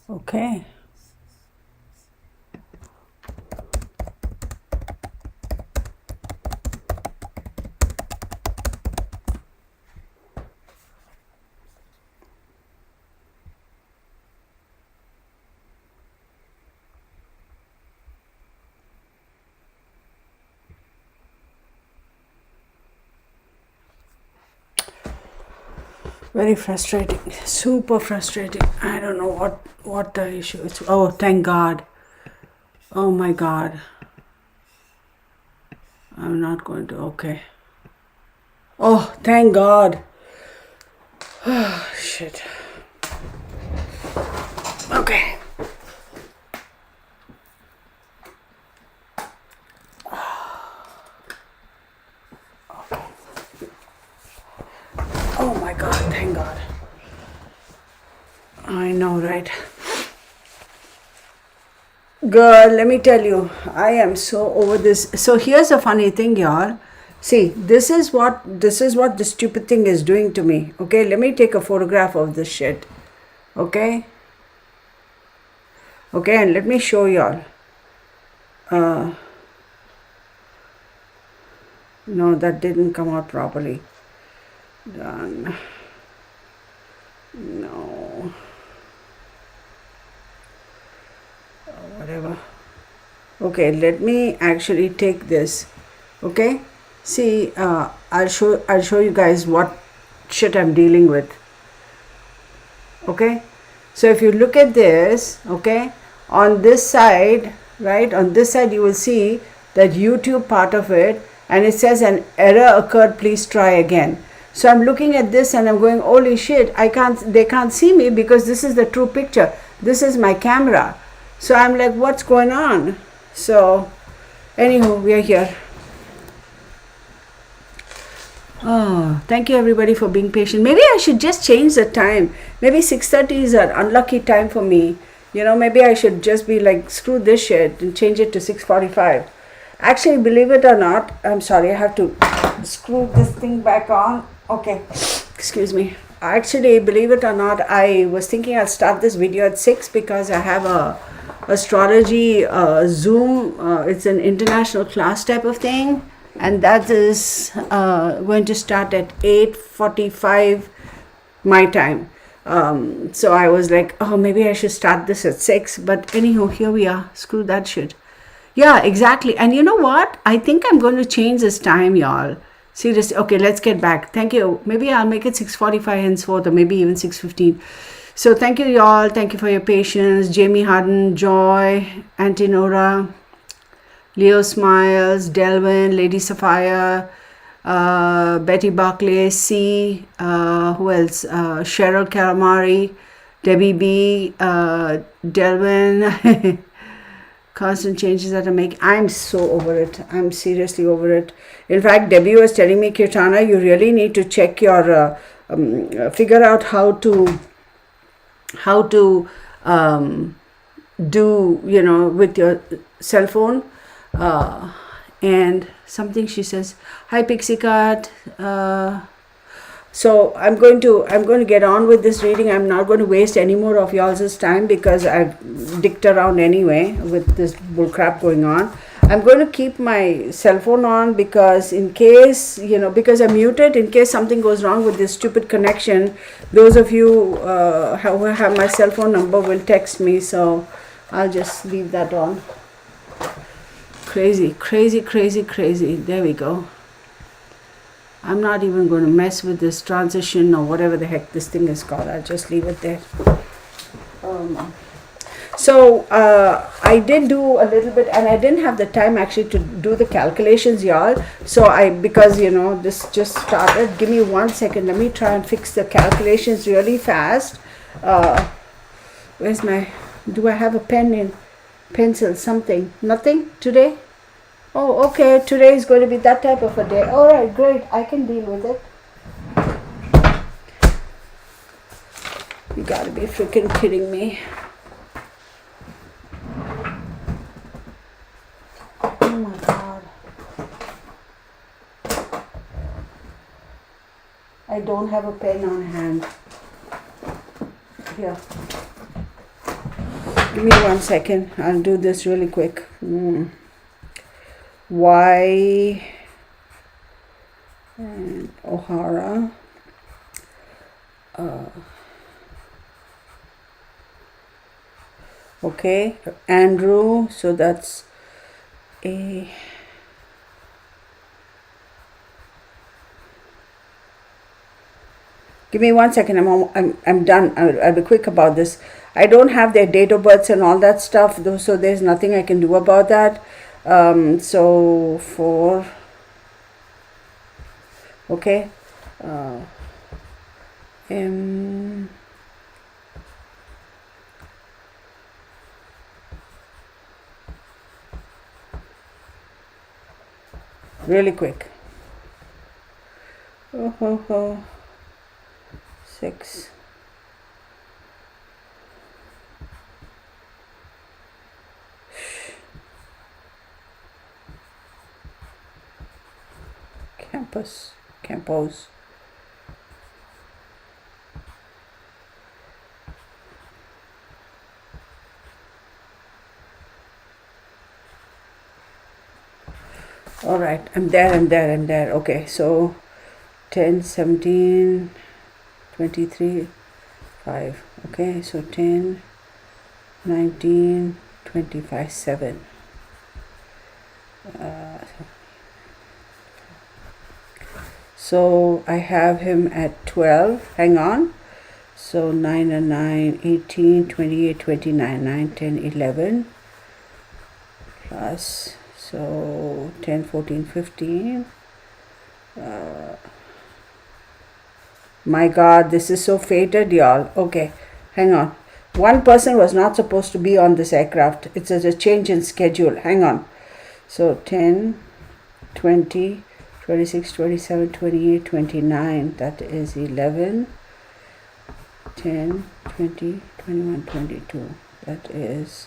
Okay. Very frustrating. Super frustrating. I don't know what the issue is. Oh, thank God. Oh my God. I'm not going to. Okay. Oh, thank God. Oh, shit. Okay. Oh my God. Thank God. I know, right? Girl, let me tell you, I am so over this. So here's a funny thing, y'all. See, this is what the stupid thing is doing to me. Okay, let me take a photograph of this shit. Okay, okay, and let me show y'all. No, that didn't come out properly. Done. No, whatever. Okay, let me actually take this. Okay, see, I'll show you guys what shit I'm dealing with. Okay, so if you look at this, okay, on this side, right, on this side you will see that YouTube part of it, and it says an error occurred, please try again. So I'm looking at this and I'm going, holy shit, they can't see me because this is the true picture, this is my camera. So I'm like, what's going on? So anywho, we are here. Oh, thank you everybody for being patient. Maybe I should just change the time. Maybe 6:30 is an unlucky time for me. Maybe I should just be like, screw this shit and change it to 6:45. Actually, believe it or not, I'm sorry, I have to screw this thing back on. Okay, excuse me. Actually, believe it or not, I was thinking I'll start this video at 6 because I have a astrology Zoom. It's an international class type of thing, and that is going to start at 8:45 my time. So I was like, oh, maybe I should start this at 6. But anyhow, here we are. Screw that shit. Yeah, exactly. And you know what? I think I'm going to change this time, y'all. Seriously. Okay, let's get back. Thank you. Maybe I'll make it 6:45 henceforth, or maybe even 6:15. So thank you, y'all. Thank you for your patience. Jamie Harden, Joy, Antinora, Leo Smiles, Delvin, Lady Sapphire, Betty Barclay, C, who else? Cheryl Calamari, Debbie B, Delvin. Constant changes that I make. I'm so over it. I'm seriously over it. In fact, Debbie was telling me, Kirtana, you really need to check your, figure out how to do, with your cell phone. And something she says, hi Pixie Cat. So I'm going to get on with this reading. I'm not going to waste any more of y'all's time because I've dicked around anyway with this bullcrap going on. I'm going to keep my cell phone on because in case, because I'm muted, in case something goes wrong with this stupid connection, those of you who have my cell phone number will text me. So I'll just leave that on. Crazy, crazy, crazy, crazy. There we go. I'm not even going to mess with this transition or whatever the heck this thing is called. I'll just leave it there. So I did do a little bit, and I didn't have the time actually to do the calculations, y'all. So because this just started. Give me 1 second. Let me try and fix the calculations really fast. Where's my? Do I have a pen and pencil? Something? Nothing today. Oh, okay. Today is going to be that type of a day. All right, great. I can deal with it. You gotta be freaking kidding me. Oh my God. I don't have a pen on hand. Here. Give me 1 second. I'll do this really quick. Y and O'Hara. Okay, Andrew. So that's a. Give me 1 second. I'm done. I'll be quick about this. I don't have their date of births and all that stuff, though, so there's nothing I can do about that. So for okay, really quick. 6. Campos. All right, I'm there. Okay, so 10, 17, 23, 5. Okay, so 10, 19, 25, 7. So I have him at 12. Hang on. So 9 and 9, 18, 28, 29, 9, 10, 11. Plus, so 10, 14, 15. My God, this is so fated, y'all. Okay, hang on. One person was not supposed to be on this aircraft. It's a change in schedule. Hang on. So 10, 20, 26, 27, 28, 29. That is 11. 10, 20, 21, 22. That is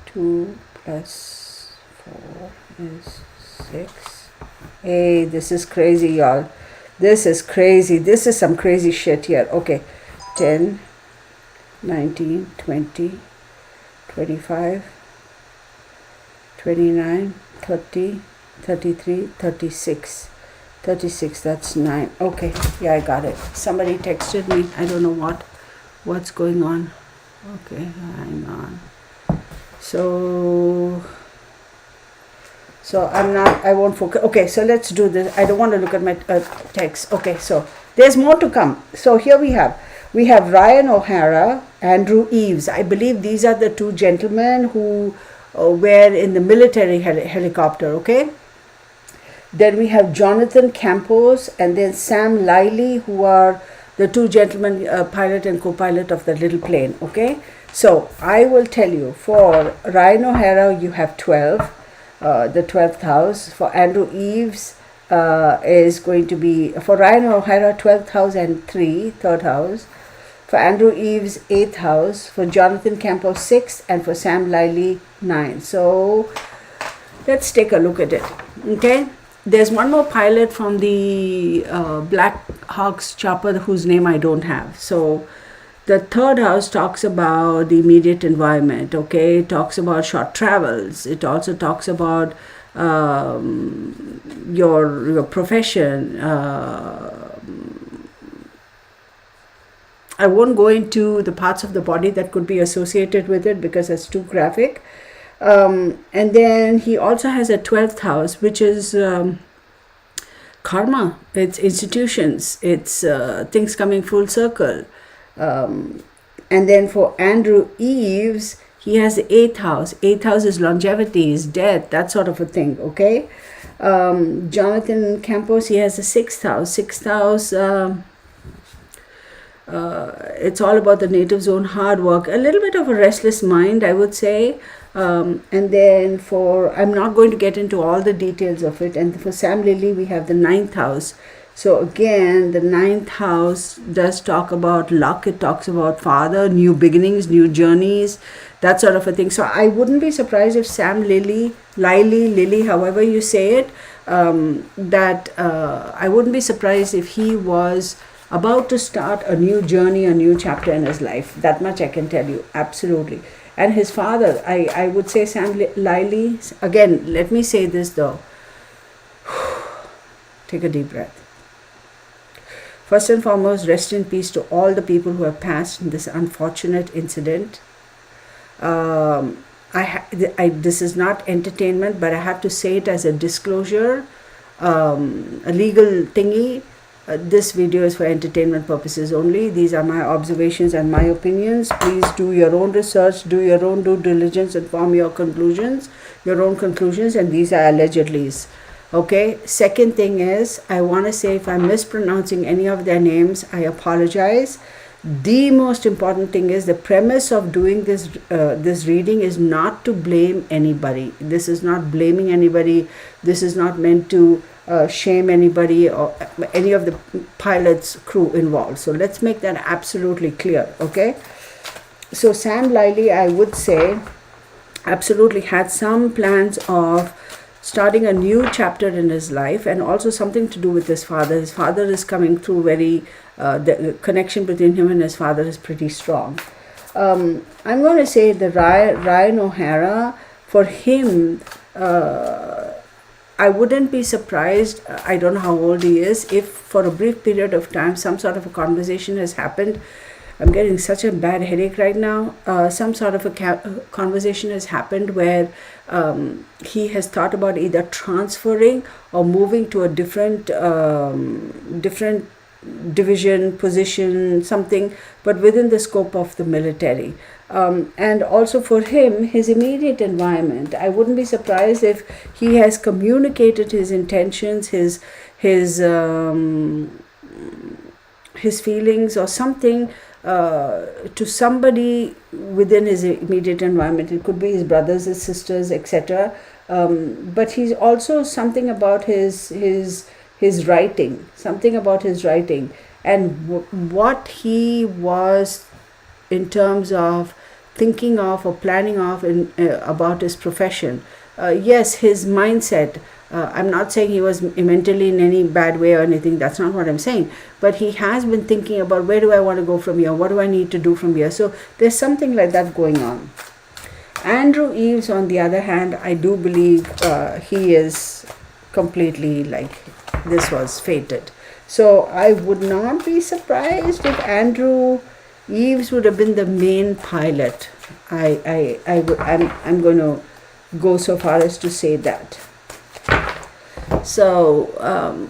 2 plus 4 is 6. Hey, this is crazy, y'all. This is crazy. This is some crazy shit here. Okay. 10, 19, 20, 25, 29, 30, 33, 36. 36, that's 9. Okay, yeah, I got it. Somebody texted me. I don't know what's going on. Okay, hang on. So I won't focus. Okay, so let's do this. I don't want to look at my text. Okay, so there's more to come. So here we have Ryan O'Hara, Andrew Eves. I believe these are the two gentlemen who were in the military helicopter, okay? Then we have Jonathan Campos and then Sam Liley, who are the two gentlemen, pilot and co-pilot of the little plane, okay? So I will tell you, for Ryan O'Hara, you have 12. The 12th house. For Andrew Eves is going to be, for Ryan O'Hara, 12th house and 3, 3rd house. For Andrew Eves, 8th house. For Jonathan Campos, 6th. And for Sam Liley, 9. So let's take a look at it. Okay. There's one more pilot from the Black Hawks chopper whose name I don't have. So the 3rd house talks about the immediate environment, okay? It talks about short travels. It also talks about your profession. I won't go into the parts of the body that could be associated with it because it's too graphic. And then he also has a 12th house, which is karma. It's institutions. It's things coming full circle. And then for Andrew Eves, he has the 8th house. 8th house is longevity, is death, that sort of a thing, okay? Jonathan Campos, he has the 6th house. 6th house, it's all about the native zone, hard work, a little bit of a restless mind, I would say. And then I'm not going to get into all the details of it. And for Sam Liley, we have the 9th house. So again, the 9th house does talk about luck. It talks about father, new beginnings, new journeys, that sort of a thing. So I wouldn't be surprised if Sam Liley, however you say it, I wouldn't be surprised if he was about to start a new journey, a new chapter in his life. That much I can tell you, absolutely. And his father, I would say Sam Liley, again, let me say this though. Take a deep breath. First and foremost, rest in peace to all the people who have passed in this unfortunate incident. This is not entertainment, but I have to say it as a disclosure, a legal thingy. This video is for entertainment purposes only. These are my observations and my opinions. Please do your own research, do your own due diligence, and form your conclusions, and these are allegedlys. Okay, second thing is, I want to say if I'm mispronouncing any of their names, I apologize. The most important thing is the premise of doing this reading is not to blame anybody. This is not blaming anybody. This is not meant to shame anybody or any of the pilot's crew involved. So let's make that absolutely clear, okay? So Sam Liley, I would say, absolutely had some plans of starting a new chapter in his life, and also something to do with his father. His father is coming through very, the connection between him and his father is pretty strong. I'm going to say the Ryan O'Hara, for him, I wouldn't be surprised, I don't know how old he is, if for a brief period of time some sort of a conversation has happened. I'm getting such a bad headache right now. Some sort of a conversation has happened where he has thought about either transferring or moving to a different division, position, something, but within the scope of the military. And also for him, his immediate environment, I wouldn't be surprised if he has communicated his intentions, his feelings or something to somebody within his immediate environment. It could be his brothers, his sisters, etc. But he's also something about his writing, and what he was in terms of thinking of or planning of about his profession. Yes, his mindset. I'm not saying he was mentally in any bad way or anything. That's not what I'm saying. But he has been thinking about, where do I want to go from here? What do I need to do from here? So there's something like that going on. Andrew Eves, on the other hand, I do believe he is completely like, this was fated. So I would not be surprised if Andrew Eves would have been the main pilot. I'm going to go so far as to say that. So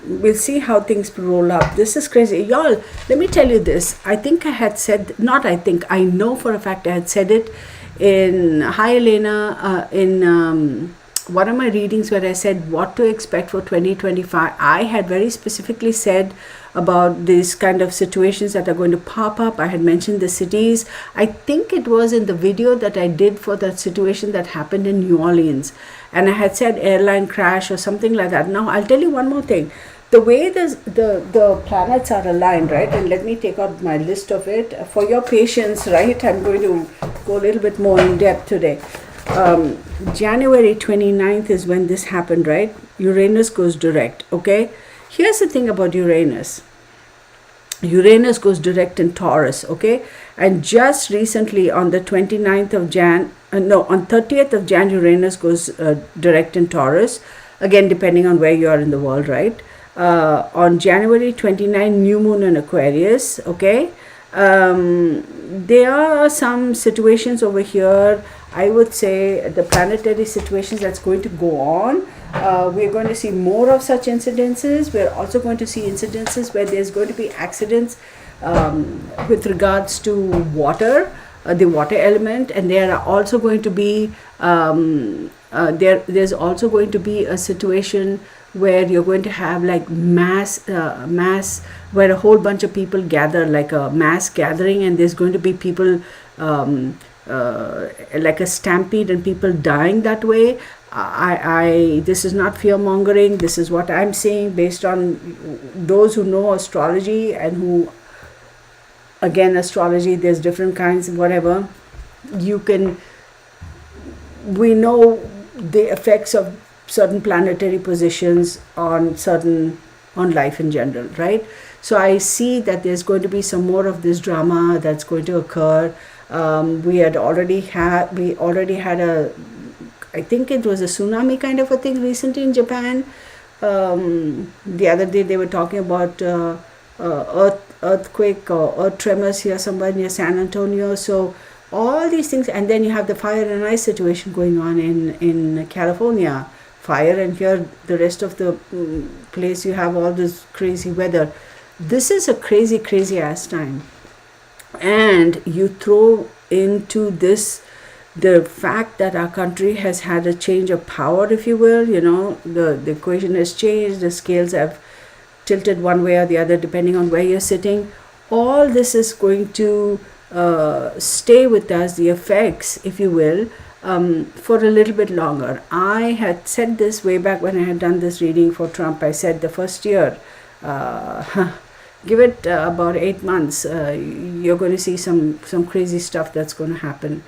we'll see how things roll up. This is crazy, y'all. Let me tell you this. I know for a fact I had said it in Hi Elena, in one of my readings where I said what to expect for 2025. I had very specifically said about these kind of situations that are going to pop up. I had mentioned the cities. I think it was in the video that I did for that situation that happened in New Orleans, and I had said airline crash or something like that. Now I'll tell you one more thing. The way the planets are aligned, right? And let me take out my list of it for your patience, right? I'm going to go a little bit more in depth today. January 29th is when this happened, right? Uranus goes direct, okay? Here's the thing about Uranus. Uranus goes direct in Taurus, okay? And just recently on the 29th of on 30th of Jan, Uranus goes direct in Taurus. Again, depending on where you are in the world, right? On January 29, new moon in Aquarius, okay? There are some situations over here, I would say the planetary situations that's going to go on. We're going to see more of such incidences. We're also going to see incidences where there's going to be accidents with regards to water, the water element, and there are also going to be there's also going to be a situation where you're going to have like mass where a whole bunch of people gather, like a mass gathering, and there's going to be people like a stampede and people dying that way. This is not fear mongering. This is what I'm saying based on those who know astrology, and who, again, astrology, there's different kinds, whatever. We know the effects of certain planetary positions on life in general, right? So I see that there's going to be some more of this drama that's going to occur. We already had a, I think it was a tsunami kind of a thing recently in Japan. The other day they were talking about earthquake or earth tremors here somewhere near San Antonio. So all these things, and then you have the fire and ice situation going on in California. Fire, and here the rest of the place you have all this crazy weather. This is a crazy ass time. And you throw into this the fact that our country has had a change of power, if you will. The equation has changed, the scales have tilted one way or the other depending on where you're sitting. All this is going to stay with us, the effects, if you will, for a little bit longer. I had said this way back when I had done this reading for Trump. I said the first year, give it about 8 months, you're going to see some crazy stuff that's going to happen.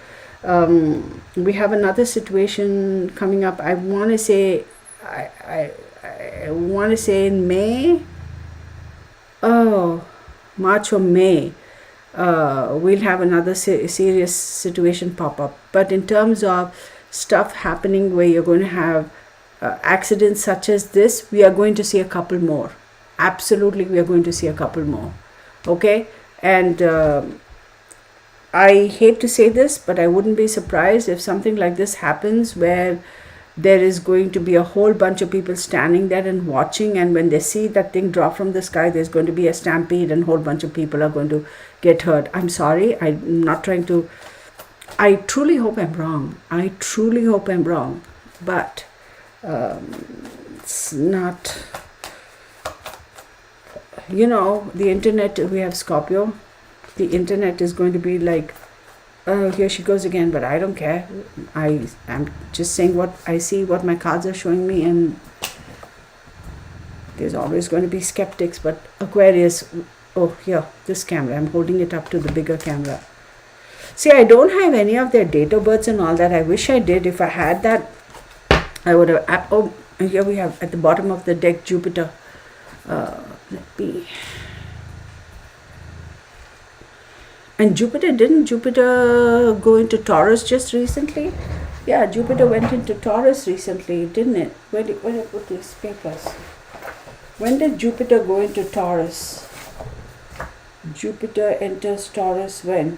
We have another situation coming up. I want to say, I want to say in May, March or May, we'll have another serious situation pop up. But in terms of stuff happening where you're going to have accidents such as this, we are going to see a couple more. Absolutely, we are going to see a couple more. Okay? And I hate to say this, but I wouldn't be surprised if something like this happens where there is going to be a whole bunch of people standing there and watching, and when they see that thing drop from the sky, there's going to be a stampede and a whole bunch of people are going to get hurt. I'm sorry, I'm not trying to, I truly hope I'm wrong. But it's not, the internet, we have Scorpio. The internet is going to be like, oh, here she goes again, but I don't care. I'm just saying what I see, what my cards are showing me, and there's always going to be skeptics. But Aquarius, oh, here, this camera, I'm holding it up to the bigger camera. See, I don't have any of their date of births and all that. I wish I did. If I had that, I would have. Oh, and here we have at the bottom of the deck Jupiter. Let me. And didn't Jupiter go into Taurus just recently? Yeah, Jupiter went into Taurus recently, didn't it? Where did I put these papers? When did Jupiter go into Taurus? Jupiter enters Taurus when?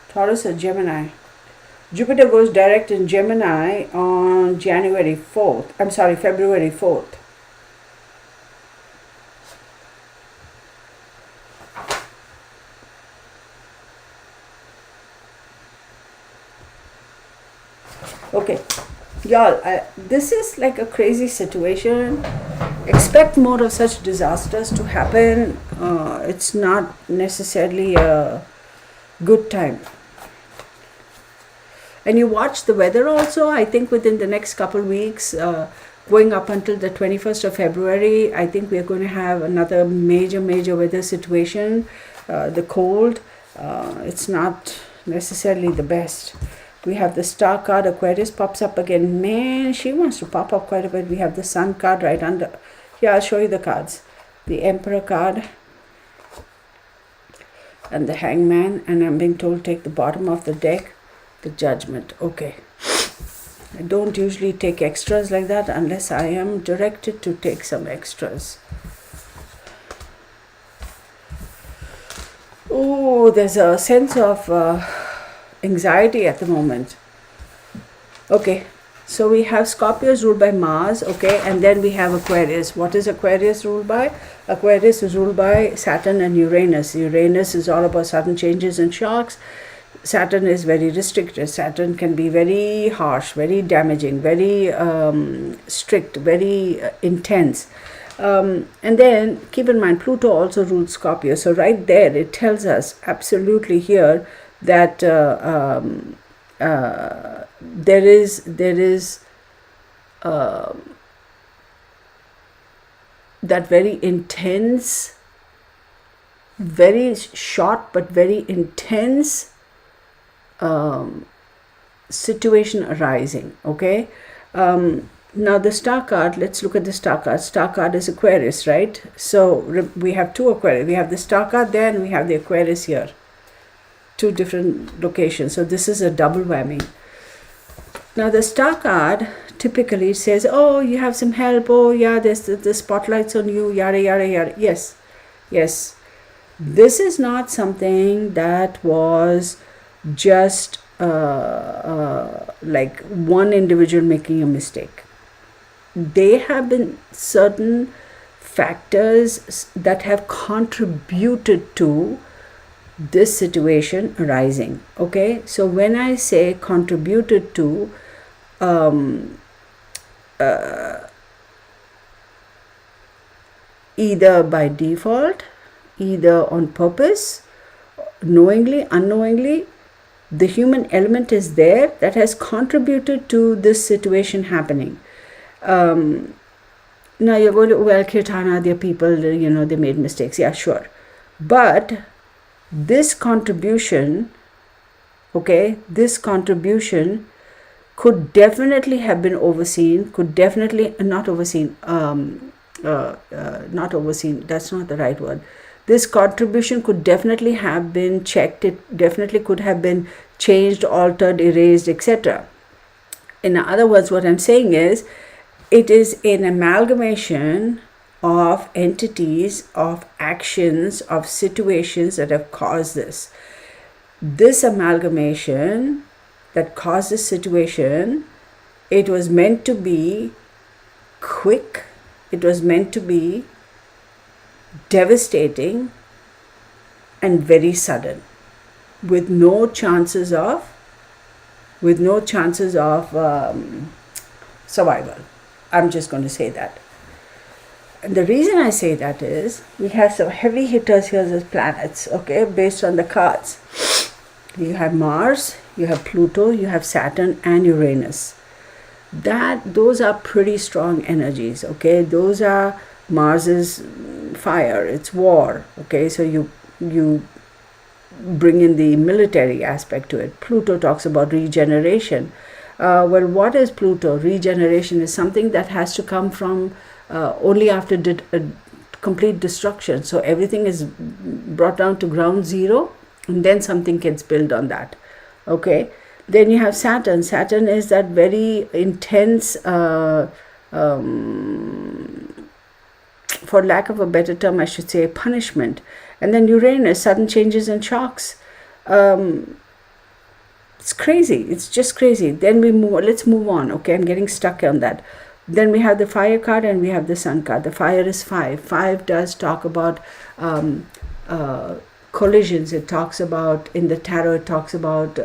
Taurus or Gemini? Jupiter goes direct in Gemini on February 4th. Okay, y'all, this is like a crazy situation. Expect more of such disasters to happen. It's not necessarily a good time. And you watch the weather also. I think within the next couple weeks, going up until the 21st of February, I think we are going to have another major weather situation. The cold, it's not necessarily the best. We have the star card. Aquarius pops up again. Man, she wants to pop up quite a bit. We have the sun card right under. Here, I'll show you the cards. The Emperor card and the Hangman. And I'm being told take the bottom of the deck, the Judgment. Okay. I don't usually take extras like that unless I am directed to take some extras. Oh, there's a sense of anxiety at the moment. Okay, so we have Scorpios ruled by Mars, okay, and then we have Aquarius. What is Aquarius ruled by? Aquarius is ruled by Saturn and Uranus. Uranus is all about sudden changes and shocks. Saturn is very restrictive. Saturn can be very harsh, very damaging, very strict, very intense. And then keep in mind, Pluto also rules Scorpio. So right there, it tells us absolutely here that there is that very intense, very short but very intense situation arising. Okay, Now the star card, let's look at the star card. Star card is Aquarius, right? So we have two Aquarius. We have the star card there and we have the Aquarius here. Two different locations. So this is a double whammy. Now the star card typically says, oh, you have some help. Oh yeah, there's the spotlight's on you, yada, yada, yada. Yes, yes. This is not something that was just like one individual making a mistake. There have been certain factors that have contributed to this situation arising. Okay, so when I say contributed to, either by default, either on purpose, knowingly, unknowingly, the human element is there that has contributed to this situation happening. Now you're going to, well, Kirtana, there are people, they made mistakes. Yeah, sure. But this contribution, this contribution could definitely have been overseen, not overseen, that's not the right word. This contribution could definitely have been checked. It definitely could have been changed, altered, erased, etc. In other words, what I'm saying is, it is an amalgamation of entities, of actions, of situations that have caused this. This amalgamation that caused this situation, it was meant to be quick, it was meant to be devastating and very sudden, with no chances of survival. I'm just going to say that. And the reason I say that is, we have some heavy hitters here as planets, based on the cards. You have Mars, you have Pluto, you have Saturn and Uranus. Those are pretty strong energies, Those are Mars's fire, it's war, So you bring in the military aspect to it. Pluto talks about regeneration. Well, what is Pluto? Regeneration is something that has to come from only after complete destruction. So everything is brought down to ground zero, and then something gets built on that. Then you have Saturn. Saturn is that very intense, for lack of a better term, I should say, punishment. And then Uranus, sudden changes and shocks. It's crazy. It's just crazy. Then let's move on. I'm getting stuck on that. Then we have the fire card and we have the sun card. The fire is 5. 5 does talk about collisions. It talks about, in the tarot, it talks about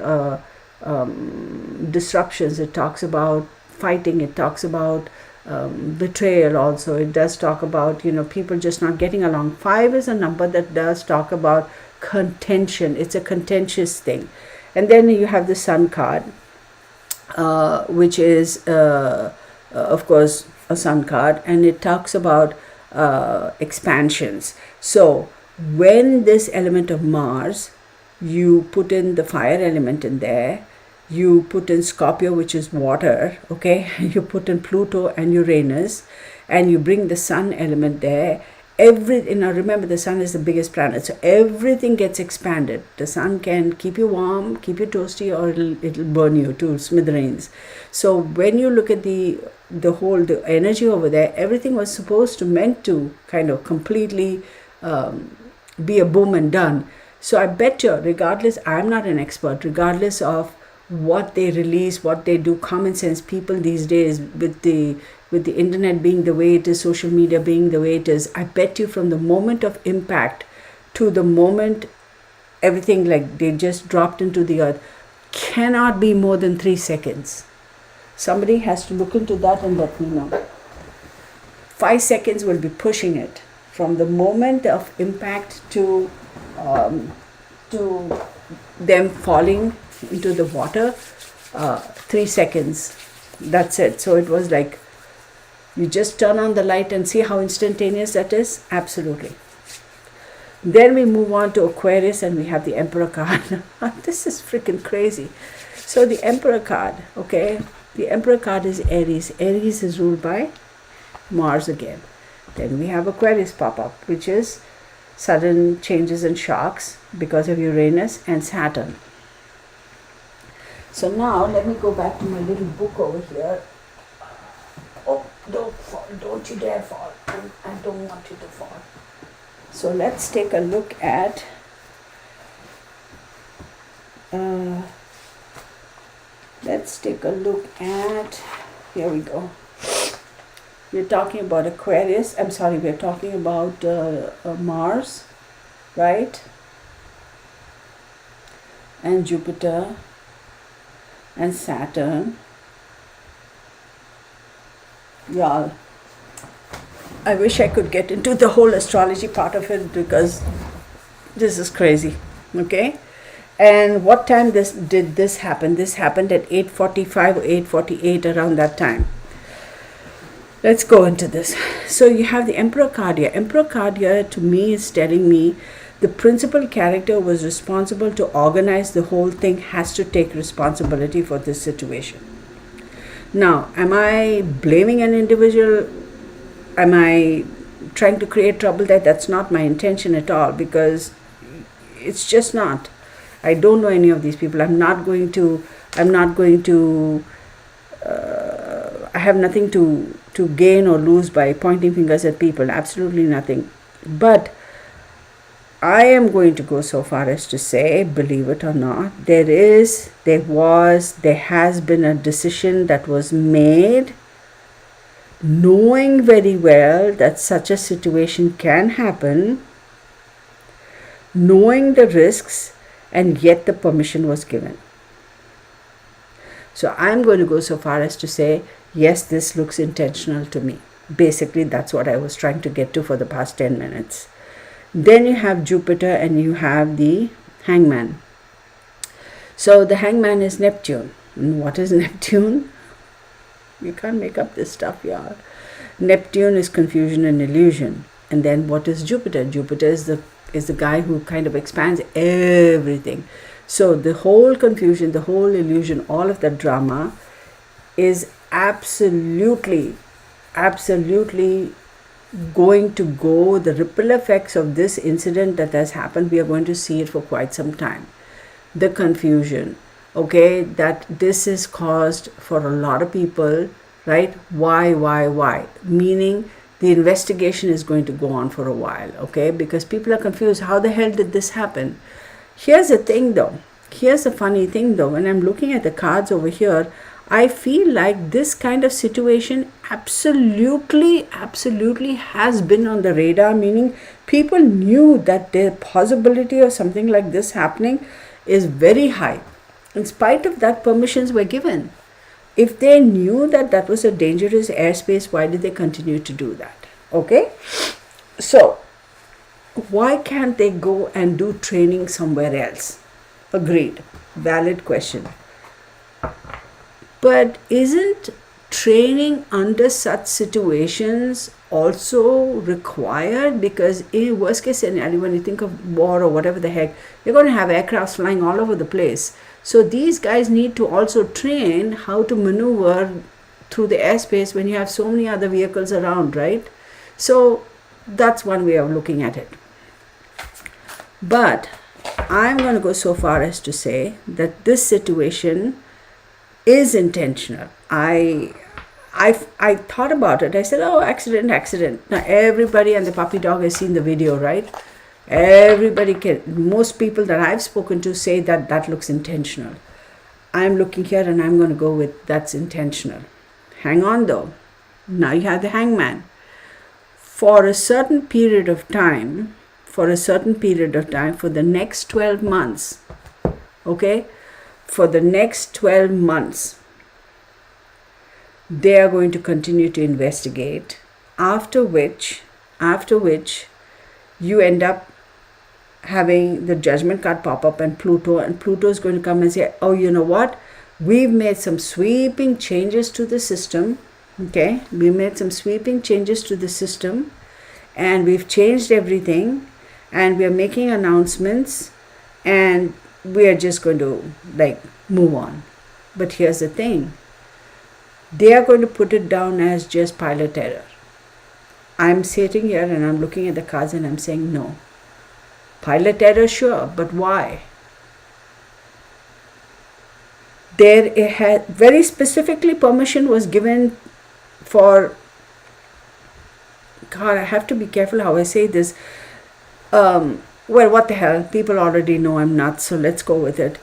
disruptions. It talks about fighting. It talks about betrayal also. It does talk about, people just not getting along. 5 is a number that does talk about contention. It's a contentious thing. And then you have the sun card, which is, of course, a sun card, and it talks about expansions. So when this element of Mars, you put in the fire element in there, you put in Scorpio, which is water, you put in Pluto and Uranus, and you bring the sun element there. Now remember, the sun is the biggest planet, so everything gets expanded. The sun can keep you warm, keep you toasty, or it'll burn you to smithereens. So when you look at the energy over there, everything was meant to kind of completely be a boom and done. So I bet you, regardless, I'm not an expert, regardless of what they release, what they do, common sense people these days, with the internet being the way it is, social media being the way it is, I bet you from the moment of impact to the moment everything, like they just dropped into the earth, cannot be more than 3 seconds. Somebody has to look into that and let me know. 5 seconds will be pushing it from the moment of impact to them falling into the water. 3 seconds, that's it. So it was like, you just turn on the light and see how instantaneous that is. Absolutely. Then we move on to Aquarius and we have the Emperor card. This is freaking crazy. So the Emperor card, The Emperor card is Aries. Aries is ruled by Mars again. Then we have Aquarius pop up, which is sudden changes and shocks because of Uranus and Saturn. So now let me go back to my little book over here. Oh, don't fall. Don't you dare fall. I don't want you to fall. So let's take a look at here we go. We're talking about Aquarius. We're talking about Mars, right? And Jupiter and Saturn. Y'all, I wish I could get into the whole astrology part of it because this is crazy, okay? And what time did this happen? This happened at 8:45 or 8:48, around that time. Let's go into this. So you have the Emperor card here. Emperor card here to me is telling me the principal character was responsible to organize the whole thing, has to take responsibility for this situation. Now, am I blaming an individual? Am I trying to create trouble there? That's not my intention at all, because it's just not. I don't know any of these people. I have nothing to gain or lose by pointing fingers at people. Absolutely nothing. But I am going to go so far as to say, believe it or not, there has been a decision that was made, knowing very well that such a situation can happen, knowing the risks, and yet the permission was given. So I'm going to go so far as to say, yes, this looks intentional to me. Basically, that's what I was trying to get to for the past 10 minutes. Then you have Jupiter and you have the Hangman. So the Hangman is Neptune. And what is Neptune? You can't make up this stuff, y'all. Neptune is confusion and illusion. And then what is Jupiter? Jupiter is the guy who kind of expands everything. So the whole confusion, the whole illusion, all of that drama is absolutely going to go. The ripple effects of this incident that has happened, we are going to see it for quite some time. The confusion, okay, that this is caused for a lot of people, right? Why? Meaning the investigation is going to go on for a while, okay? Because people are confused. How the hell did this happen? Here's the thing though. Here's the funny thing though. When I'm looking at the cards over here, I feel like this kind of situation absolutely has been on the radar, meaning people knew that the possibility of something like this happening is very high. In spite of that, permissions were given. If they knew that that was a dangerous airspace, why did they continue to do that? Okay? So, why can't they go and do training somewhere else? Agreed. Valid question. But isn't training under such situations also required? Because in worst case scenario, when you think of war or whatever the heck, you're going to have aircrafts flying all over the place. So these guys need to also train how to maneuver through the airspace when you have so many other vehicles around, right? So that's one way of looking at it. But I'm going to go so far as to say that this situation is intentional. I thought about it. I said, oh, accident. Now everybody and the puppy dog has seen the video, right? Most people that I've spoken to say that that looks intentional. I'm looking here and I'm going to go with that's intentional. Hang on though. Now you have the Hangman. For a certain period of time, for the next 12 months, okay? For the next 12 months, they are going to continue to investigate, after which you end up having the Judgment card pop up and Pluto is going to come and say, oh, you know what? We've made some sweeping changes to the system, okay? We made some sweeping changes to the system and we've changed everything and we are making announcements and we are just going to move on. But here's the thing. They are going to put it down as just pilot error. I'm sitting here and I'm looking at the cards and I'm saying no. Pilot error, sure, but why? There had very specifically permission was given for, God, I have to be careful how I say this. Well, what the hell? People already know I'm nuts, so let's go with it.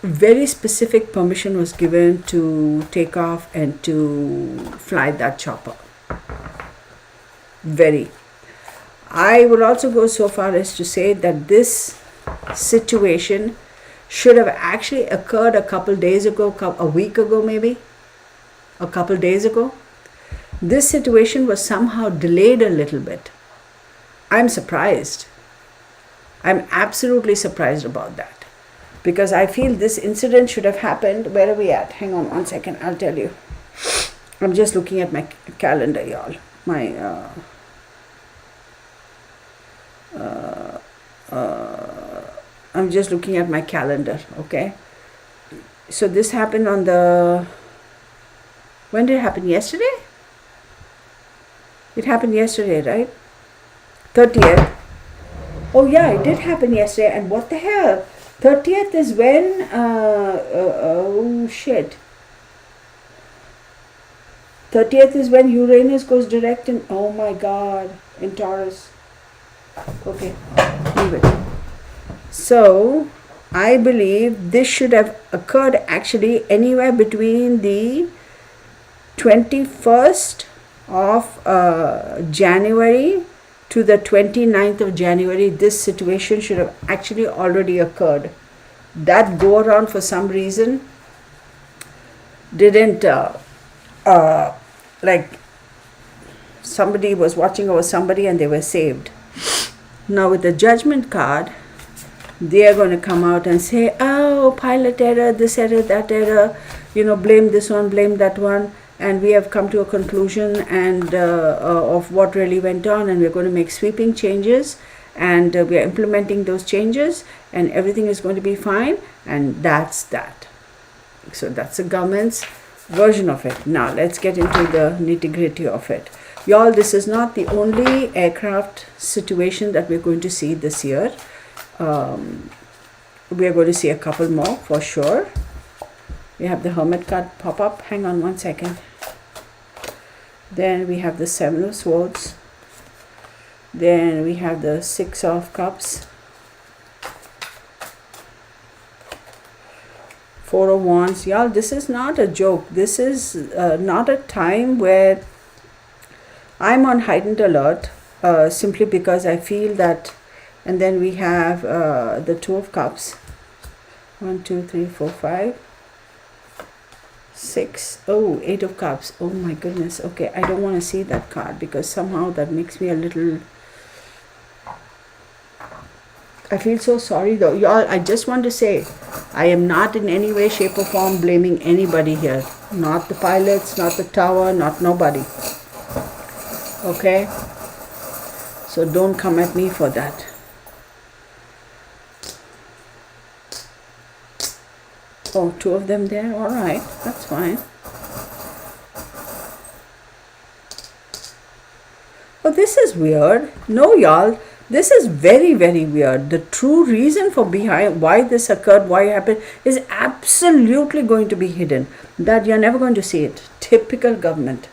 Very specific permission was given to take off and to fly that chopper. Very. I would also go so far as to say that this situation should have actually occurred a couple days ago, a week ago maybe, a couple days ago. This situation was somehow delayed a little bit. I'm surprised. I'm absolutely surprised about that. Because I feel this incident should have happened. Where are we at? Hang on 1 second, I'll tell you. I'm just looking at my calendar, y'all. I'm just looking at my calendar, okay? So this happened on the... When did it happen? Yesterday? It happened yesterday, right? 30th. Oh yeah, it did happen yesterday. And what the hell? 30th is when... oh shit. 30th is when Uranus goes direct in... Oh my God. In Taurus. Okay, leave it. So, I believe this should have occurred actually anywhere between the 21st of January to the 29th of January. This situation should have actually already occurred. That go around for some reason didn't, like somebody was watching over somebody and they were saved. Now with the judgment card, they are going to come out and say, oh, pilot error, this error, that error, blame this one, blame that one. And we have come to a conclusion and of what really went on, and we're going to make sweeping changes, and we are implementing those changes, and everything is going to be fine, and that's that. So that's the government's version of it. Now let's get into the nitty-gritty of it. Y'all, this is not the only aircraft situation that we're going to see this year. We are going to see a couple more for sure. We have the Hermit card pop up. Hang on 1 second. Then we have the Seven of Swords. Then we have the Six of Cups. Four of Wands. Y'all, this is not a joke. This is not a time where I'm on heightened alert, simply because I feel that. And then we have the Two of Cups. 1, 2, 3, 4, 5, 6. Oh, Eight of Cups. Oh my goodness. Okay, I don't want to see that card because somehow that makes me a little... I feel so sorry though. Y'all, I just want to say, I am not in any way, shape or form blaming anybody here. Not the pilots, not the tower, not nobody. Okay? So don't come at me for that. Oh, two of them there? Alright, that's fine. Oh, this is weird. No, y'all. This is very, very weird. The true reason for behind why this occurred, why it happened, is absolutely going to be hidden. That you're never going to see it. Typical government.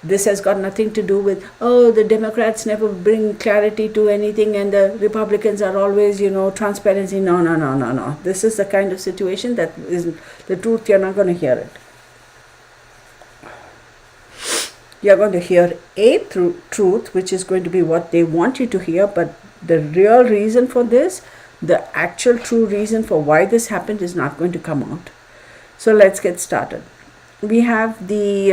This has got nothing to do with, oh, the Democrats never bring clarity to anything and the Republicans are always, transparency. No, no, no, no, no. This is the kind of situation that is the truth. You're not going to hear it. You're going to hear a truth, which is going to be what they want you to hear, but the real reason for this, the actual true reason for why this happened is not going to come out. So let's get started. We have the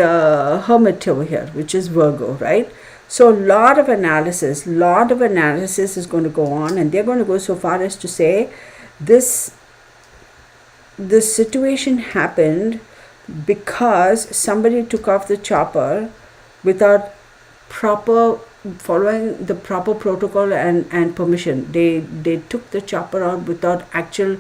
Hermit over here, which is Virgo, right? So a lot of analysis is going to go on, and they're going to go so far as to say this situation happened because somebody took off the chopper without following the proper protocol and permission. They took the chopper out without actual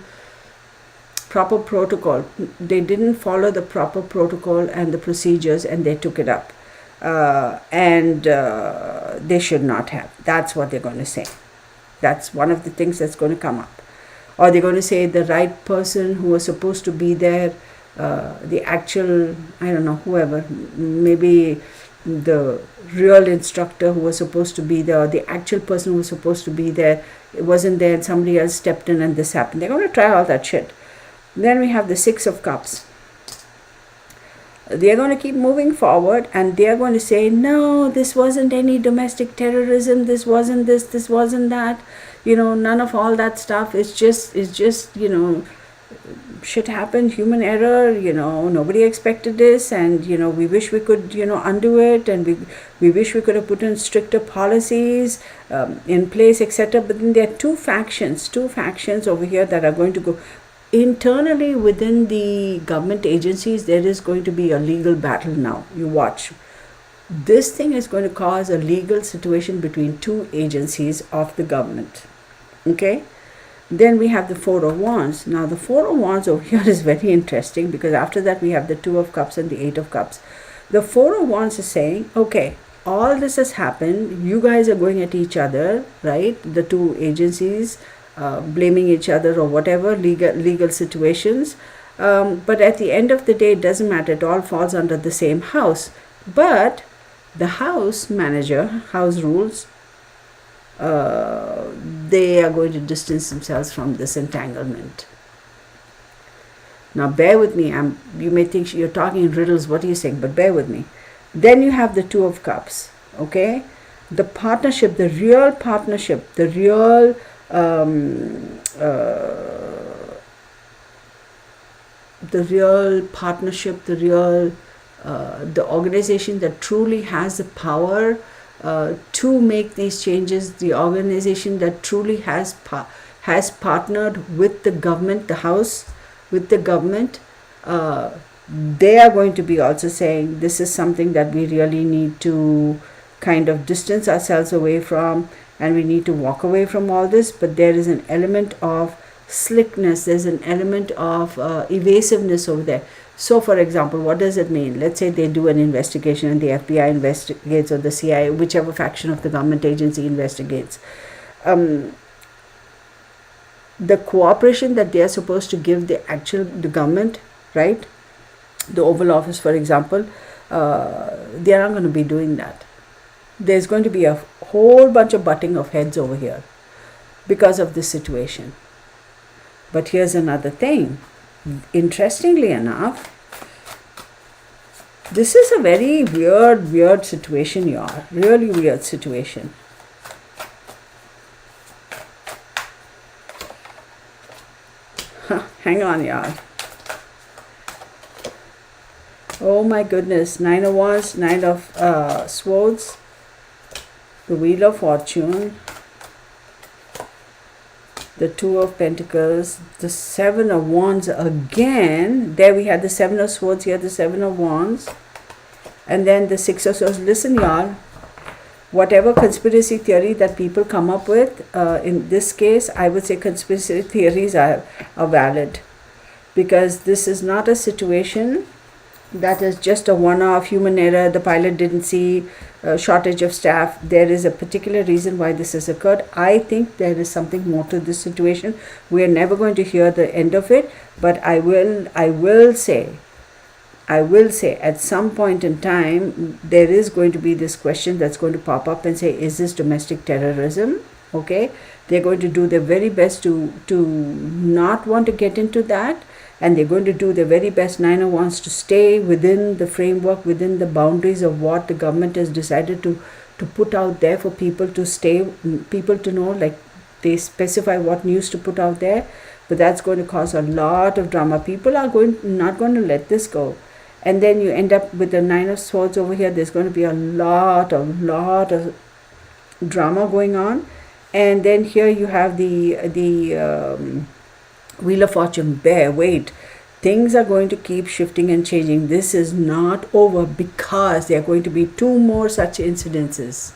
proper protocol. They didn't follow the proper protocol and the procedures, and they took it up. And they should not have. That's what they're going to say. That's one of the things that's going to come up. Or they're going to say the right person who was supposed to be there, the actual, I don't know, whoever, maybe the real instructor who was supposed to be there, or the actual person who was supposed to be there, it wasn't there and somebody else stepped in and this happened. They're going to try all that shit. Then we have the Six of Cups. They're going to keep moving forward, and they're going to say, no, this wasn't any domestic terrorism, this wasn't this, this wasn't that, none of all that stuff. It's just shit happened, human error, nobody expected this, and we wish we could undo it, and we wish we could have put in stricter policies in place, etc. But then there are two factions over here that are going to go internally within the government agencies. There is going to be a legal battle now. You watch. This thing is going to cause a legal situation between two agencies of the government. Okay? Then we have the Four of Wands. Now the Four of Wands over here is very interesting, because after that we have the Two of Cups and the Eight of Cups. The Four of Wands is saying, okay, all this has happened. You guys are going at each other, right? The two agencies, blaming each other or whatever, legal situations. But at the end of the day, it doesn't matter. It all falls under the same house. But the house manager, house rules, they are going to distance themselves from this entanglement. Now bear with me. You may think you're talking in riddles. What are you saying? But bear with me. Then you have the Two of Cups. Okay? The partnership, the real partnership, the real partnership, the organization that truly has the power to make these changes, the organization that truly has partnered with the government, the house, with the government, they are going to be also saying this is something that we really need to kind of distance ourselves away from, and we need to walk away from all this. But there is an element of slickness, there's an element of evasiveness over there. So for example, what does it mean? Let's say they do an investigation and the FBI investigates, or the CIA, whichever faction of the government agency investigates. The cooperation that they are supposed to give the government, right? The Oval Office, for example, they are not going to be doing that. There's going to be a whole bunch of butting of heads over here because of this situation. But here's another thing. Interestingly enough, this is a very weird situation, y'all. Really weird situation. Hang on, y'all. Oh my goodness. Nine of Wands, Nine of Swords, the Wheel of Fortune, the Two of Pentacles, the Seven of Wands again. There we had the Seven of Swords, here the Seven of Wands, and then the Six of Swords. Listen, y'all, whatever conspiracy theory that people come up with, in this case, I would say conspiracy theories are valid, because this is not a situation that is just a one-off human error. The pilot didn't see, shortage of staff. There is a particular reason why this has occurred. I think there is something more to this situation. We are never going to hear the end of it, but I will say at some point in time there is going to be this question that's going to pop up and say, is this domestic terrorism? Okay, they're going to do their very best to not want to get into that, and they're going to do their very best, Nine of Wands, to stay within the framework, within the boundaries of what the government has decided to put out there for people to stay, people to know, like they specify what news to put out there. But that's going to cause a lot of drama. People are not going to let this go. And then you end up with the Nine of Swords over here. There's going to be a lot of drama going on. And then here you have the Wheel of Fortune. Wait, things are going to keep shifting and changing. This is not over, because there are going to be two more such incidences.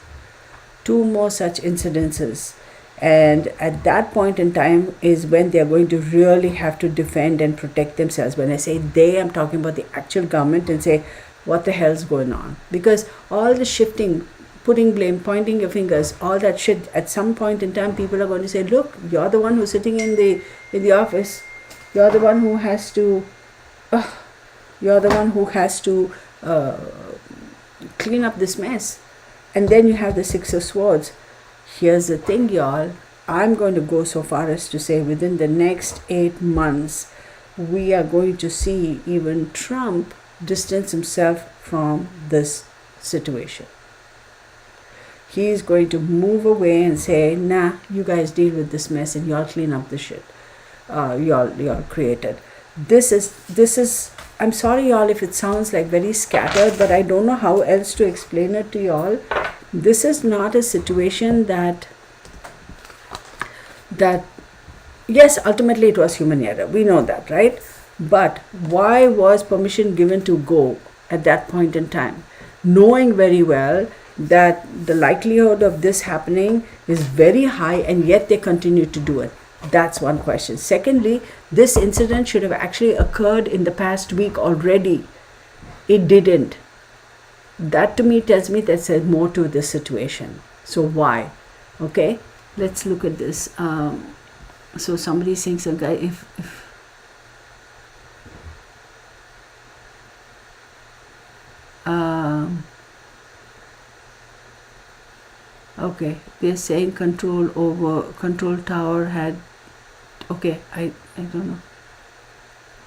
And at that point in time is when they are going to really have to defend and protect themselves. When I say they, I'm talking about the actual government, and say, what the hell's going on? Because all the shifting, putting blame, pointing your fingers, all that shit, at some point in time, people are going to say, look, you're the one who's sitting in the office. You're the one who has to, you're the one who has to clean up this mess. And then you have the Six of Swords. Here's the thing, y'all. I'm going to go so far as to say within the next 8 months, we are going to see even Trump distance himself from this situation. He is going to move away and say, nah, you guys deal with this mess and y'all clean up the shit y'all created. This is, I'm sorry y'all if it sounds like very scattered, but I don't know how else to explain it to y'all. This is not a situation that yes, ultimately it was human error. We know that, right? But why was permission given to go at that point in time? Knowing very well that the likelihood of this happening is very high, and yet they continue to do it. That's one question. Secondly, this incident should have actually occurred in the past week already. It didn't. That to me tells me that there's more to this situation. So why? Okay, let's look at this. So somebody's saying, so guy, if okay, they're saying control tower had, okay, I don't know,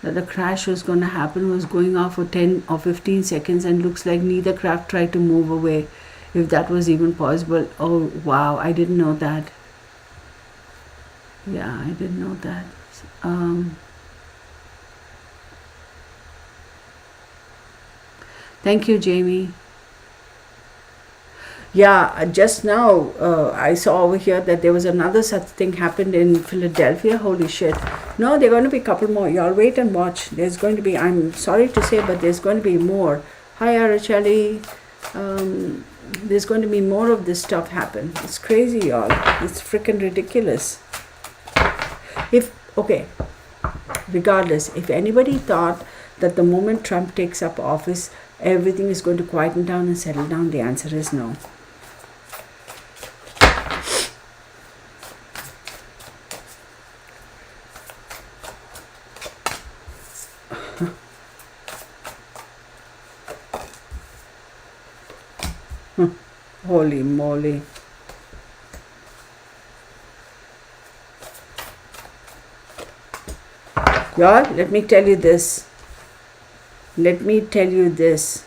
that the crash was going to happen, was going off for 10 or 15 seconds, and looks like neither craft tried to move away, if that was even possible. Oh wow, I didn't know that. Yeah, I didn't know that. Thank you, Jamie. Yeah, just now I saw over here that there was another such thing happened in Philadelphia. Holy shit. No, there are going to be a couple more. Y'all wait and watch. There's going to be, I'm sorry to say, but there's going to be more. Hi, Araceli. There's going to be more of this stuff happen. It's crazy, y'all. It's freaking ridiculous. Okay, regardless, if anybody thought that the moment Trump takes up office, everything is going to quieten down and settle down, the answer is no. Holy moly. Y'all, let me tell you this. This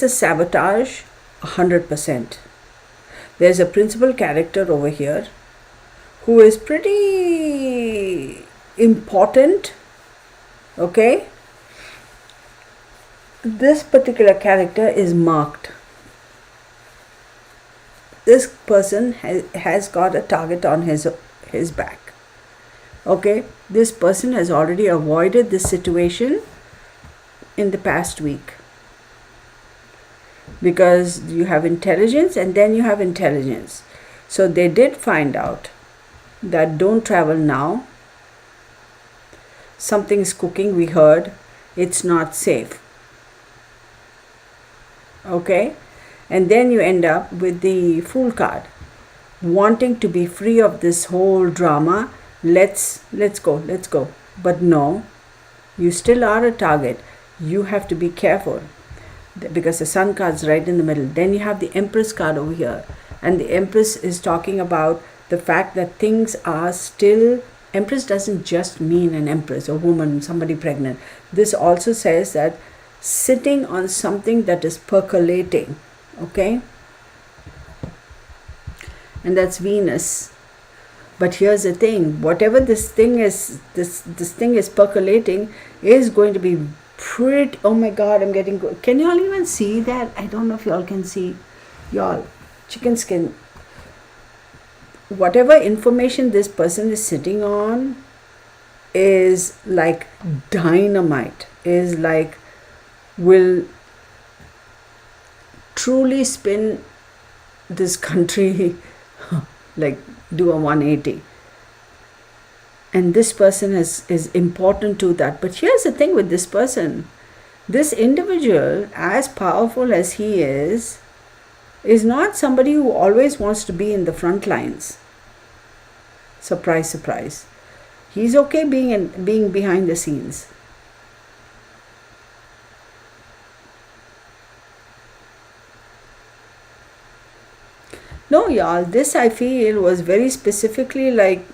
is sabotage 100%. There's a principal character over here who is pretty important. Okay? This particular character is marked. This person has got a target on his back. Okay? This person has already avoided this situation in the past week. Because you have intelligence and then you have intelligence. So they did find out that don't travel now. Something is cooking, we heard. It's not safe. Okay? And then you end up with the Fool card. Wanting to be free of this whole drama. Let's go. But no, you still are a target. You have to be careful. Because the Sun card's right in the middle. Then you have the Empress card over here. And the Empress is talking about the fact that things are still... Empress doesn't just mean an empress, a woman, somebody pregnant. This also says that sitting on something that is percolating. Okay? And that's Venus. But here's the thing. Whatever this thing is, this thing is percolating is going to be pretty... Oh my God, I'm getting... Can y'all even see that? I don't know if y'all can see. Y'all, chicken skin. Whatever information this person is sitting on is like dynamite. Is like... will truly spin this country, like do a 180. And this person is important to that. But here's the thing with this person. This individual, as powerful as he is not somebody who always wants to be in the front lines. Surprise, surprise. He's okay being behind the scenes. No, y'all, this I feel was very specifically like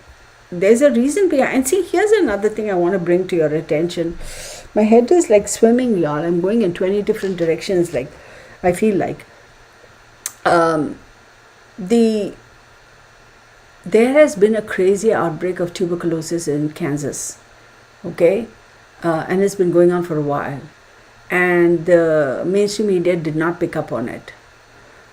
there's a reason behind. And see, here's another thing I want to bring to your attention. My head is like swimming, y'all. I'm going in 20 different directions, like I feel like. There has been a crazy outbreak of tuberculosis in Kansas, okay? And it's been going on for a while. And the mainstream media did not pick up on it.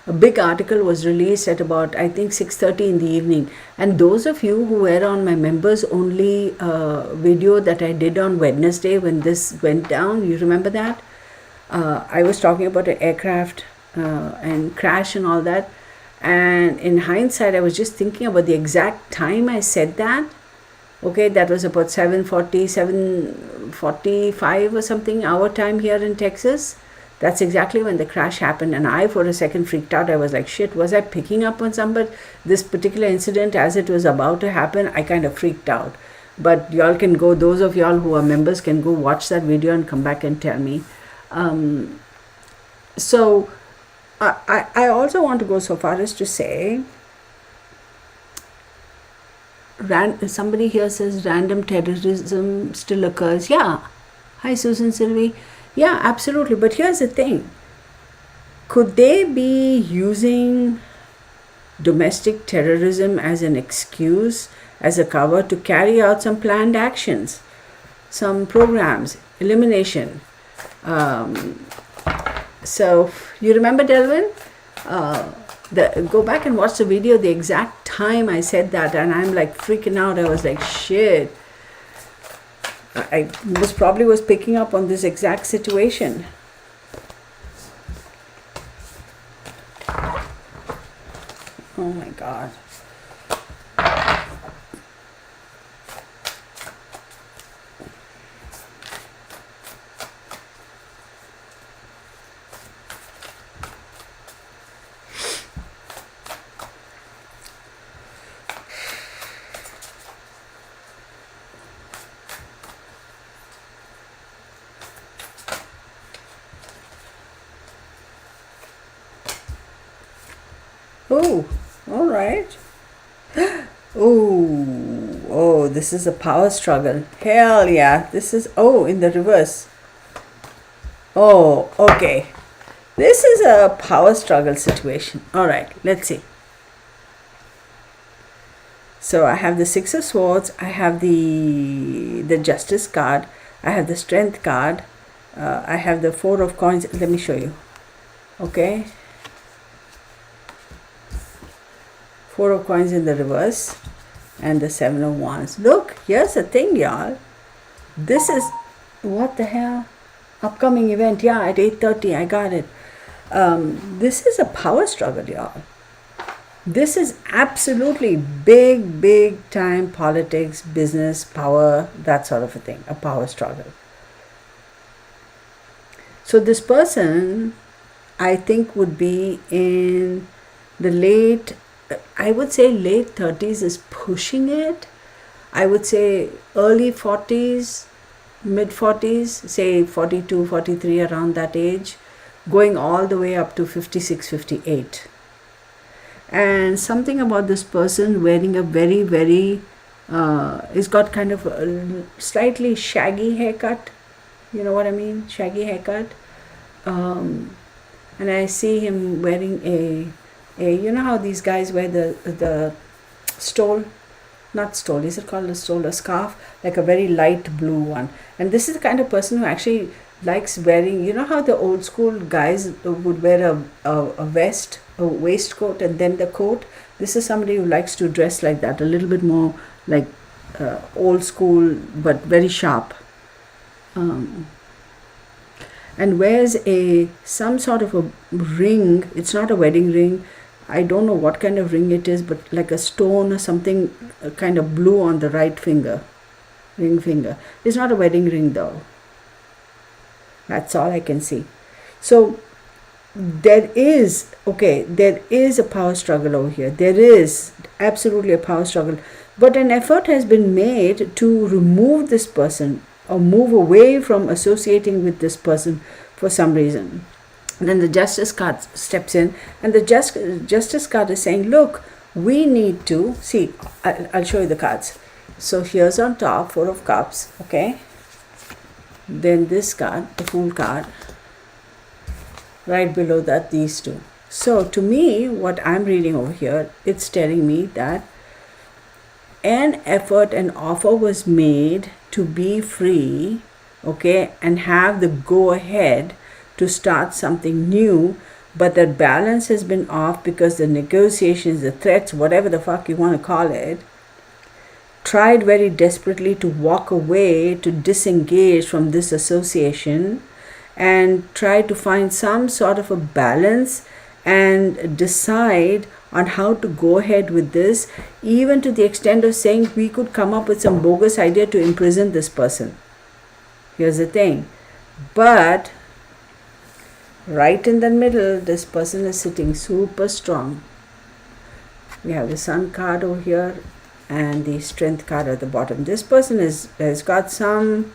A big article was released at about, I think, 6:30 in the evening. And those of you who were on my members only video that I did on Wednesday when this went down, you remember that? I was talking about an aircraft and crash and all that. And in hindsight, I was just thinking about the exact time I said that. Okay, that was about 7:40, 7:45 or something, our time here in Texas. That's exactly when the crash happened. And I, for a second, freaked out. I was like, shit, was I picking up on somebody? This particular incident, as it was about to happen, I kind of freaked out. But y'all can go, those of y'all who are members can go watch that video and come back and tell me. So I also want to go so far as to say, somebody here says random terrorism still occurs. Yeah. Hi, Susan Sylvie. Yeah, absolutely. But here's the thing. Could they be using domestic terrorism as an excuse, as a cover to carry out some planned actions, some programs, elimination? So, you remember, Delvin? Go back and watch the video, the exact time I said that, and I'm like freaking out. I was like, shit. I probably was picking up on this exact situation. Oh my God. Oh, all right. Oh, this is a power struggle. Hell yeah. This is, in the reverse. Oh, okay. This is a power struggle situation. All right, let's see. So I have the Six of Swords. I have the Justice card. I have the Strength card. I have the Four of Coins. Let me show you. Okay. Four of Coins in the reverse and the Seven of Wands. Look, here's the thing, y'all. This is, what the hell? Upcoming event, yeah, at 8:30, I got it. This is a power struggle, y'all. This is absolutely big time politics, business, power, that sort of a thing, a power struggle. So this person, I think, would be in the late 30s is pushing it. I would say early 40s, mid 40s, say 42, 43, around that age, going all the way up to 56, 58. And something about this person wearing a very, he's got kind of a slightly shaggy haircut. You know what I mean? Shaggy haircut. And I see him wearing a you know how these guys wear the stole, not stole, is it called a stole, a scarf, like a very light blue one. And this is the kind of person who actually likes wearing, you know how the old school guys would wear a vest, a waistcoat, and then the coat. This is somebody who likes to dress like that, a little bit more like old school, but very sharp. and wears some sort of a ring. It's not a wedding ring. I don't know what kind of ring it is, but like a stone or something kind of blue on the right finger, ring finger. It's not a wedding ring though. That's all I can see. So there is a power struggle over here. There is absolutely a power struggle, but an effort has been made to remove this person or move away from associating with this person for some reason. And then the justice card steps in, and the justice card is saying, look, we need to see. I'll show you the cards. So here's on top, Four of Cups, okay, then this card, the Fool card, right below that, these two. So to me, what I'm reading over here, it's telling me that an effort, an offer was made to be free, okay, and have the go ahead to start something new, but that balance has been off because the negotiations, the threats, whatever the fuck you want to call it, tried very desperately to walk away, to disengage from this association, and try to find some sort of a balance and decide on how to go ahead with this, even to the extent of saying we could come up with some bogus idea to imprison this person. Here's the thing. But right in the middle, this person is sitting super strong. We have the Sun card over here and the Strength card at the bottom. This person has got some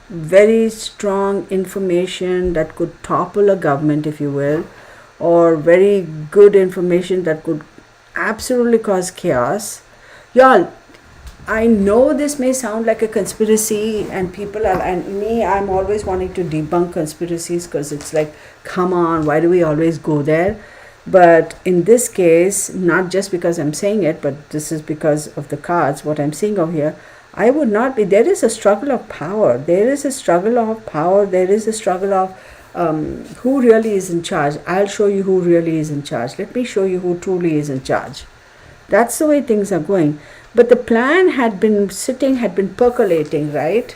very strong information that could topple a government, if you will, or very good information that could absolutely cause chaos. Y'all, I know this may sound like a conspiracy, and I'm always wanting to debunk conspiracies because it's like, come on, why do we always go there? But in this case, not just because I'm saying it, but this is because of the cards, what I'm seeing over here, I would not be. There is a struggle of power. There is a struggle of power. There is a struggle of who really is in charge. I'll show you who really is in charge. Let me show you who truly is in charge. That's the way things are going. But the plan had been percolating, right?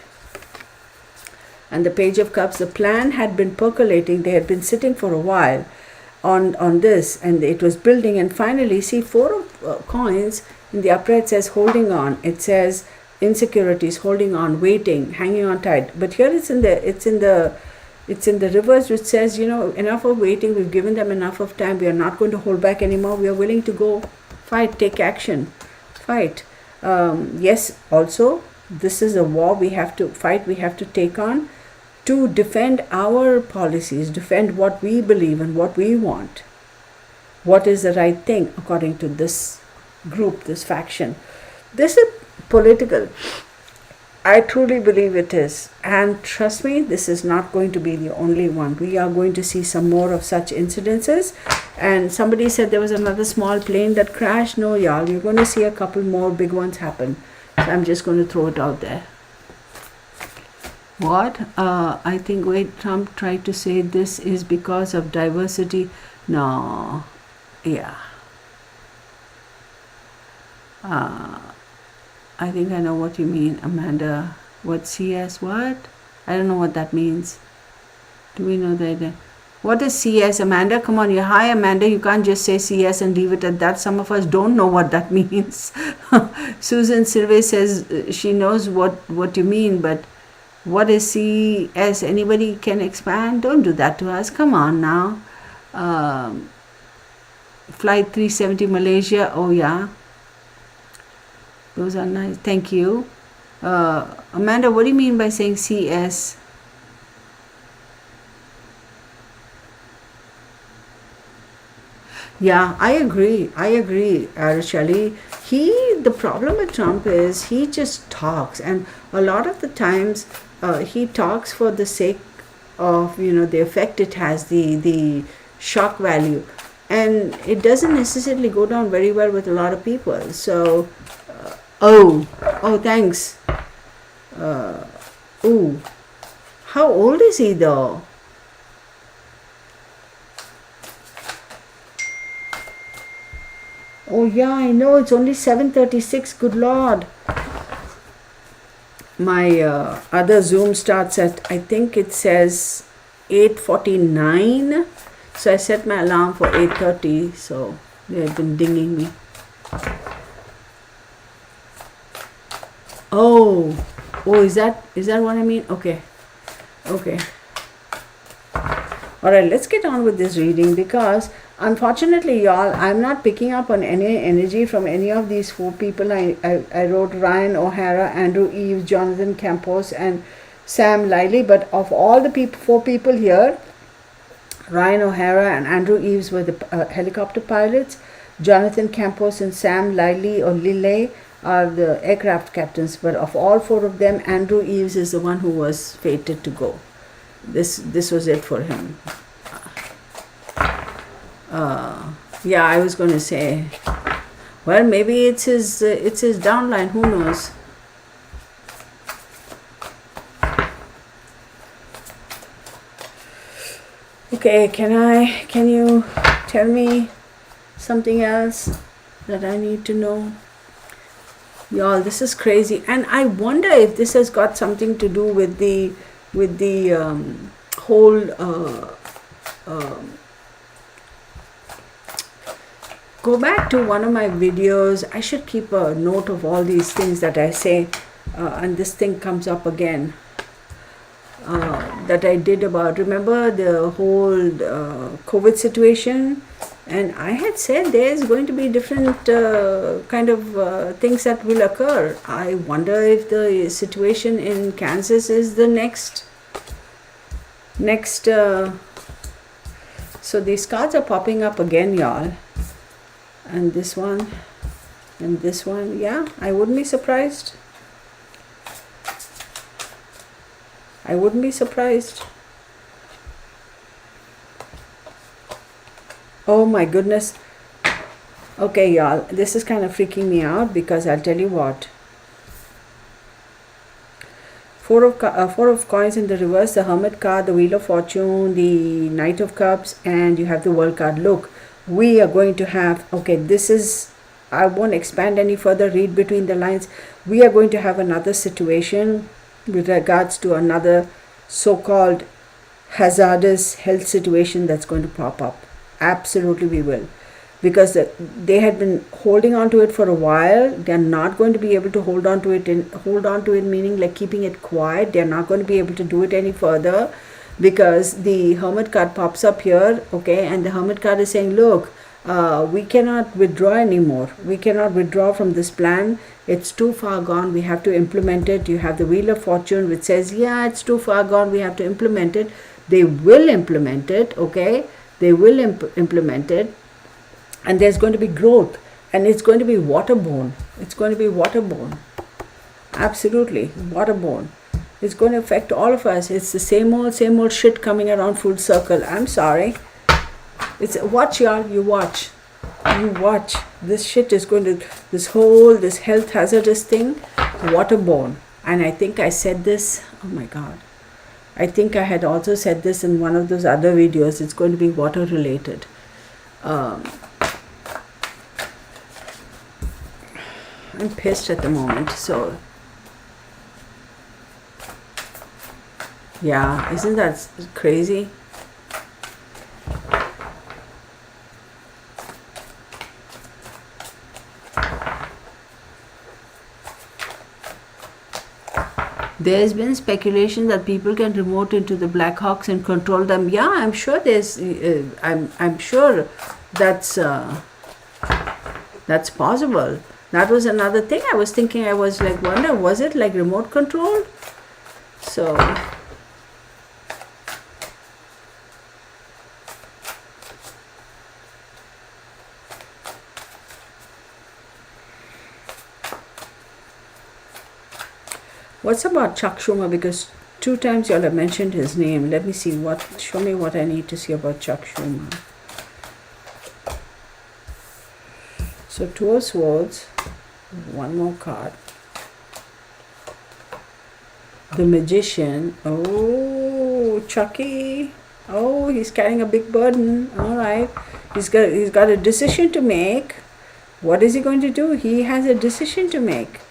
And the Page of Cups, the plan had been percolating. They had been sitting for a while on this, and it was building. And finally, see, Four of Coins in the upright says holding on. It says insecurities, holding on, waiting, hanging on tight. But here it's in the reverse, which says, enough of waiting. We've given them enough of time. We are not going to hold back anymore. We are willing to go fight, take action, fight. Yes, also, this is a war we have to fight, we have to take on to defend our policies, defend what we believe and what we want. What is the right thing according to this group, this faction. This is political. I truly believe it is. And trust me, this is not going to be the only one. We are going to see some more of such incidences. And somebody said there was another small plane that crashed. No, y'all, you're going to see a couple more big ones happen. So I'm just going to throw it out there. What? I think Trump tried to say this is because of diversity. No. Yeah. I think I know what you mean, Amanda. What CS? What? I don't know what that means. Do we know that? What is CS, Amanda? Come on, hi, Amanda. You can't just say CS and leave it at that. Some of us don't know what that means. Susan Silve says she knows what you mean, but what is CS? Anybody can expand? Don't do that to us. Come on now. Flight 370 Malaysia. Oh, yeah. Those are nice. Thank you. Amanda, what do you mean by saying CS? Yeah, I agree, Shelley. The problem with Trump is he just talks, and a lot of the times he talks for the sake of, the effect it has, the shock value, and it doesn't necessarily go down very well with a lot of people. So, thanks. How old is he though? Oh yeah, I know, it's only 7:36, good Lord. my other Zoom starts at, I think it says 8:49. So I set my alarm for 8:30. So they have been dinging me. Oh, is that what I mean? Okay. All right, let's get on with this reading, because unfortunately, y'all, I'm not picking up on any energy from any of these 4 people. I wrote Ryan O'Hara, Andrew Eves, Jonathan Campos, and Sam Liley. But of all the 4 people here, Ryan O'Hara and Andrew Eves were the helicopter pilots. Jonathan Campos and Sam Liley or Lillet are the aircraft captains. But of all 4 of them, Andrew Eves is the one who was fated to go. This was it for him. Yeah, I was going to say, well, maybe it's his downline. Who knows? Okay, can you tell me something else that I need to know? Y'all, this is crazy, and I wonder if this has got something to do with the whole go back to one of my videos. I should keep a note of all these things that I say, and this thing comes up again, that I did about, remember the whole COVID situation, and I had said there's going to be different kind of things that will occur. I wonder if the situation in Kansas is the next so these cards are popping up again, y'all, and this one and this one. Yeah, I wouldn't be surprised. Oh my goodness. Okay, y'all, this is kind of freaking me out, because I'll tell you what. 4 of coins in the reverse, the Hermit card, the Wheel of Fortune, the Knight of Cups, and you have the World card. Look, we are going to have, okay, this is, I won't expand any further, read between the lines. We are going to have another situation with regards to another so-called hazardous health situation that's going to pop up. Absolutely we will, because they had been holding on to it for a while. They're not going to be able to hold on to it meaning like keeping it quiet. They're not going to be able to do it any further, because the Hermit card pops up here, okay, and the Hermit card is saying, look, we cannot withdraw anymore. We cannot withdraw from this plan. It's too far gone. We have to implement it. You have the Wheel of Fortune, which says, yeah, it's too far gone. We have to implement it. They will implement it, okay? They will implement it. And there's going to be growth. And it's going to be waterborne. Absolutely, waterborne. It's going to affect all of us. It's the same old shit coming around full circle. I'm sorry. It's watch, y'all. You watch. This shit is going to, this health hazardous thing, waterborne. And I think I said this. Oh my God. I think I had also said this in one of those other videos. It's going to be water related. I'm pissed at the moment. So yeah, isn't that crazy? There's been speculation that people can remote into the Blackhawks and control them. Yeah, I'm sure there's. I'm sure that's possible. That was another thing I was thinking. I was like, wonder, was it like remote control? So. What's about Chuck Schumer? Because 2 times y'all have mentioned his name. Let me see show me what I need to see about Chuck Schumer. So 2 of Swords, one more card. The Magician. Oh, Chucky. Oh, he's carrying a big burden. All right. He's got a decision to make. What is he going to do? He has a decision to make.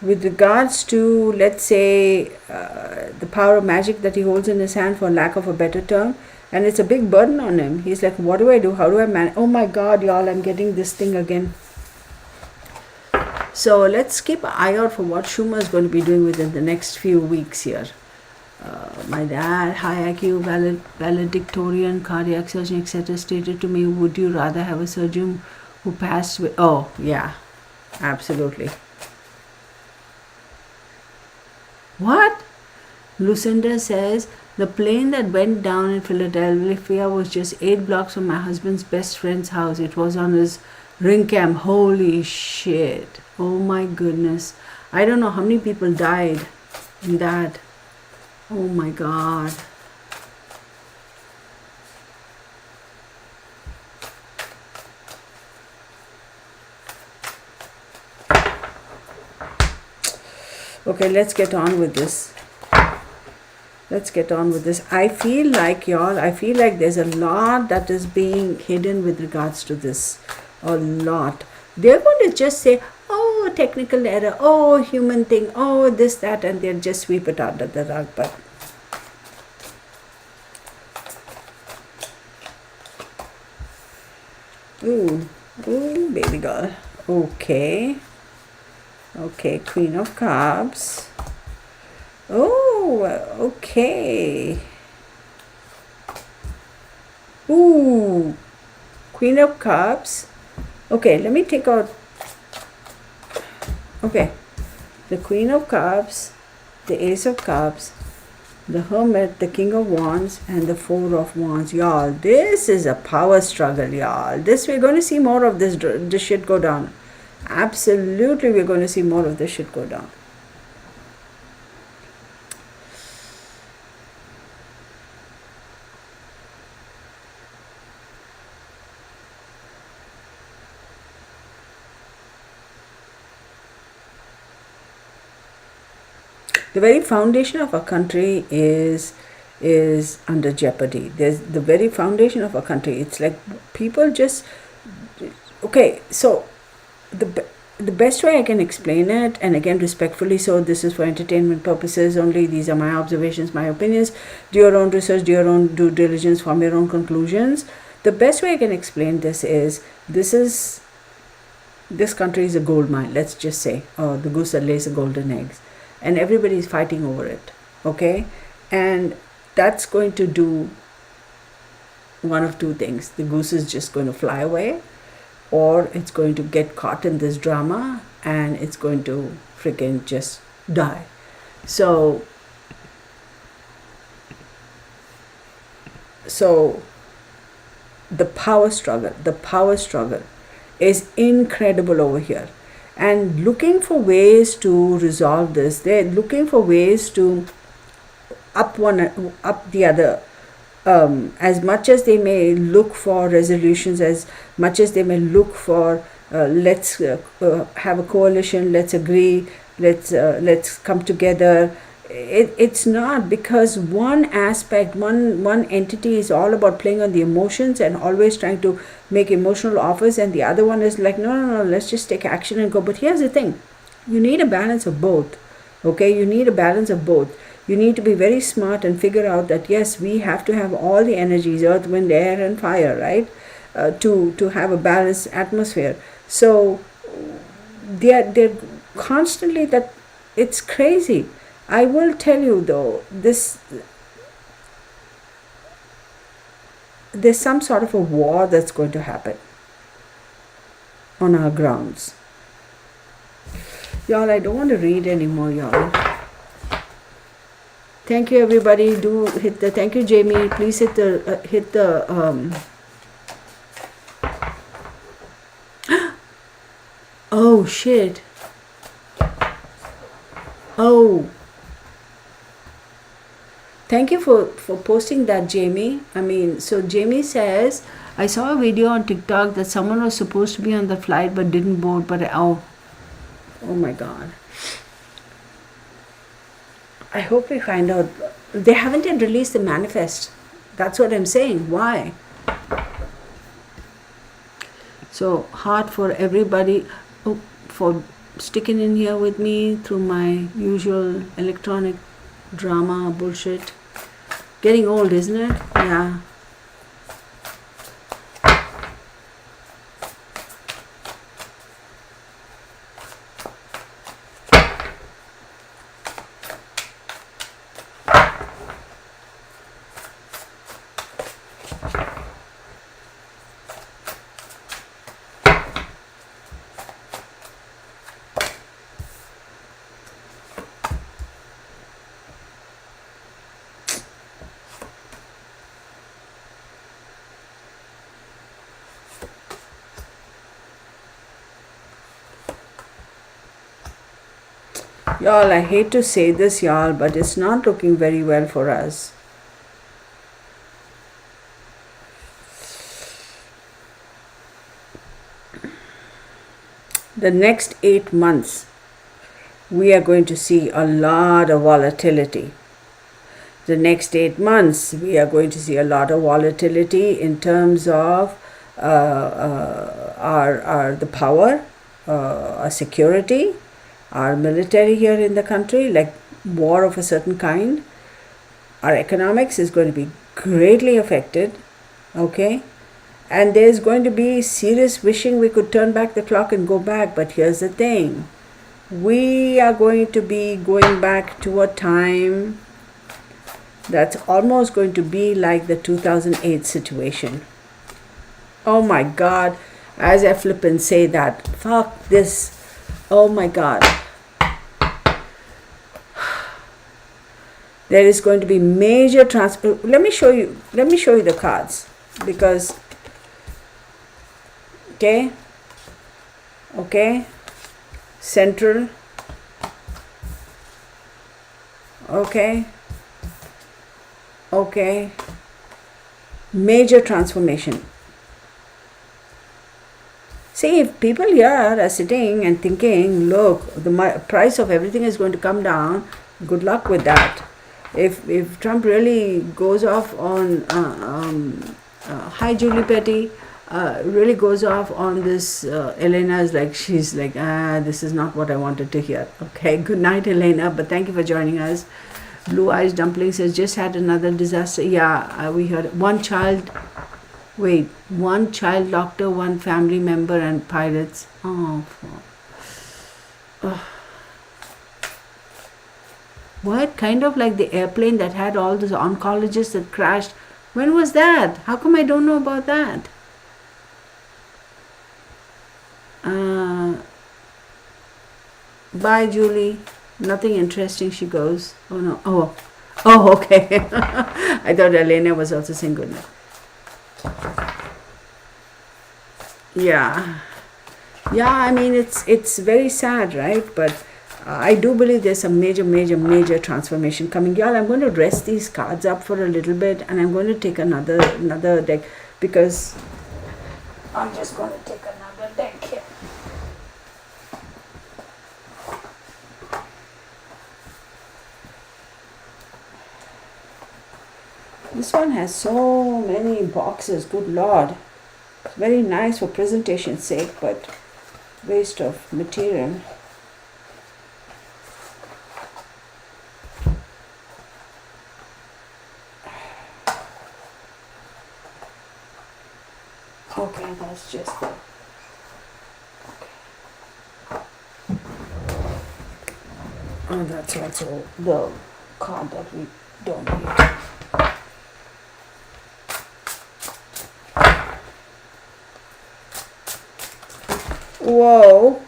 with regards to, let's say, the power of magic that he holds in his hand, for lack of a better term, and it's a big burden on him. He's like, what do I do? How do I manage? Oh my God, y'all, I'm getting this thing again. So let's keep an eye out for what Schumer is going to be doing within the next few weeks here. My dad, high IQ, valedictorian, cardiac surgeon, etc., stated to me, would you rather have a surgeon who passed away? Oh, yeah, absolutely. What? Lucinda says, the plane that went down in Philadelphia was just 8 blocks from my husband's best friend's house. It was on his ring cam. Holy shit. Oh my goodness. I don't know how many people died in that. Oh my God. Okay, let's get on with this. I feel like, y'all, there's a lot that is being hidden with regards to this. A lot. They're going to just say, oh, technical error, oh, human thing, oh, this, that, and they'll just sweep it under the rug. But ooh, baby girl. Okay, Queen of Cups. Oh, okay. Ooh, Queen of Cups. Okay, let me take out. Okay, the Queen of Cups, the Ace of Cups, the Hermit, the King of Wands, and the Four of Wands. Y'all, this is a power struggle, y'all. We're going to see more of this shit go down. Absolutely, we're going to see more of this shit go down. The very foundation of our country is under jeopardy. There's the very foundation of our country. It's like people just, okay, so the best way I can explain it, and again respectfully, so this is for entertainment purposes only, these are my observations, my opinions, do your own research, do your own due diligence, form your own conclusions. The best way I can explain this is, this country is a gold mine, let's just say, or the goose that lays the golden eggs, and everybody is fighting over it, okay? And that's going to do one of two things. The goose is just going to fly away, or it's going to get caught in this drama and it's going to freaking just die. So the power struggle is incredible over here. And looking for ways to resolve this, they're looking for ways to up the other. As much as they may look for resolutions, as much as they may look for let's have a coalition, let's agree, let's come together. It's not, because one aspect, one entity is all about playing on the emotions and always trying to make emotional offers, and the other one is like, no, let's just take action and go. But here's the thing, you need a balance of both. Okay, you need a balance of both. You need to be very smart and figure out that yes, we have to have all the energies, earth, wind, air, and fire, right, to have a balanced atmosphere. So they're constantly, that it's crazy. I will tell you though, there's some sort of a war that's going to happen on our grounds. Y'all, I don't want to read anymore, y'all. Thank you, everybody. Do hit the, thank you, Jamie. Please hit the oh shit. Oh. Thank you for posting that, Jamie. I mean, so Jamie says, I saw a video on TikTok that someone was supposed to be on the flight but didn't board, but oh my God. I hope we find out. They haven't yet released the manifest. That's what I'm saying. Why? So, heart for everybody, for sticking in here with me through my usual electronic drama bullshit. Getting old, isn't it? Yeah. Y'all, I hate to say this, y'all, but it's not looking very well for us. The next 8 months, we are going to see a lot of volatility. The next 8 months, we are going to see a lot of volatility in terms of the power, our security, our military here in the country, like war of a certain kind. Our economics is going to be greatly affected, okay? And there's going to be serious wishing we could turn back the clock and go back. But here's the thing. We are going to be going back to a time that's almost going to be like the 2008 situation. Oh my God. As I flip and say that, fuck this. Oh my God. There is going to be major let me show you the cards, because okay, central, okay, major transformation. See, if people here are sitting and thinking, look, the price of everything is going to come down, good luck with that. If Trump really goes off on hi Julie Petty, really goes off on this, Elena's like, she's like, this is not what I wanted to hear. Okay, good night, Elena, but thank you for joining us. Blue Eyes Dumpling says, just had another disaster. Yeah, we heard one child doctor, one family member, and pilots. Oh. What? Kind of like the airplane that had all those oncologists that crashed. When was that? How come I don't know about that? Bye, Julie. Nothing interesting, she goes. Oh, no. Oh, okay. I thought Elena was also saying good night. Yeah, I mean, it's very sad, right? But I do believe there's some major transformation coming. Y'all, I'm going to rest these cards up for a little bit, and I'm going to take another deck, because I'm just going to take another deck here. This one has so many boxes, good Lord. It's very nice for presentation's sake, but waste of material. Okay, that's just it. Oh, that's also the card that we don't need. Whoa.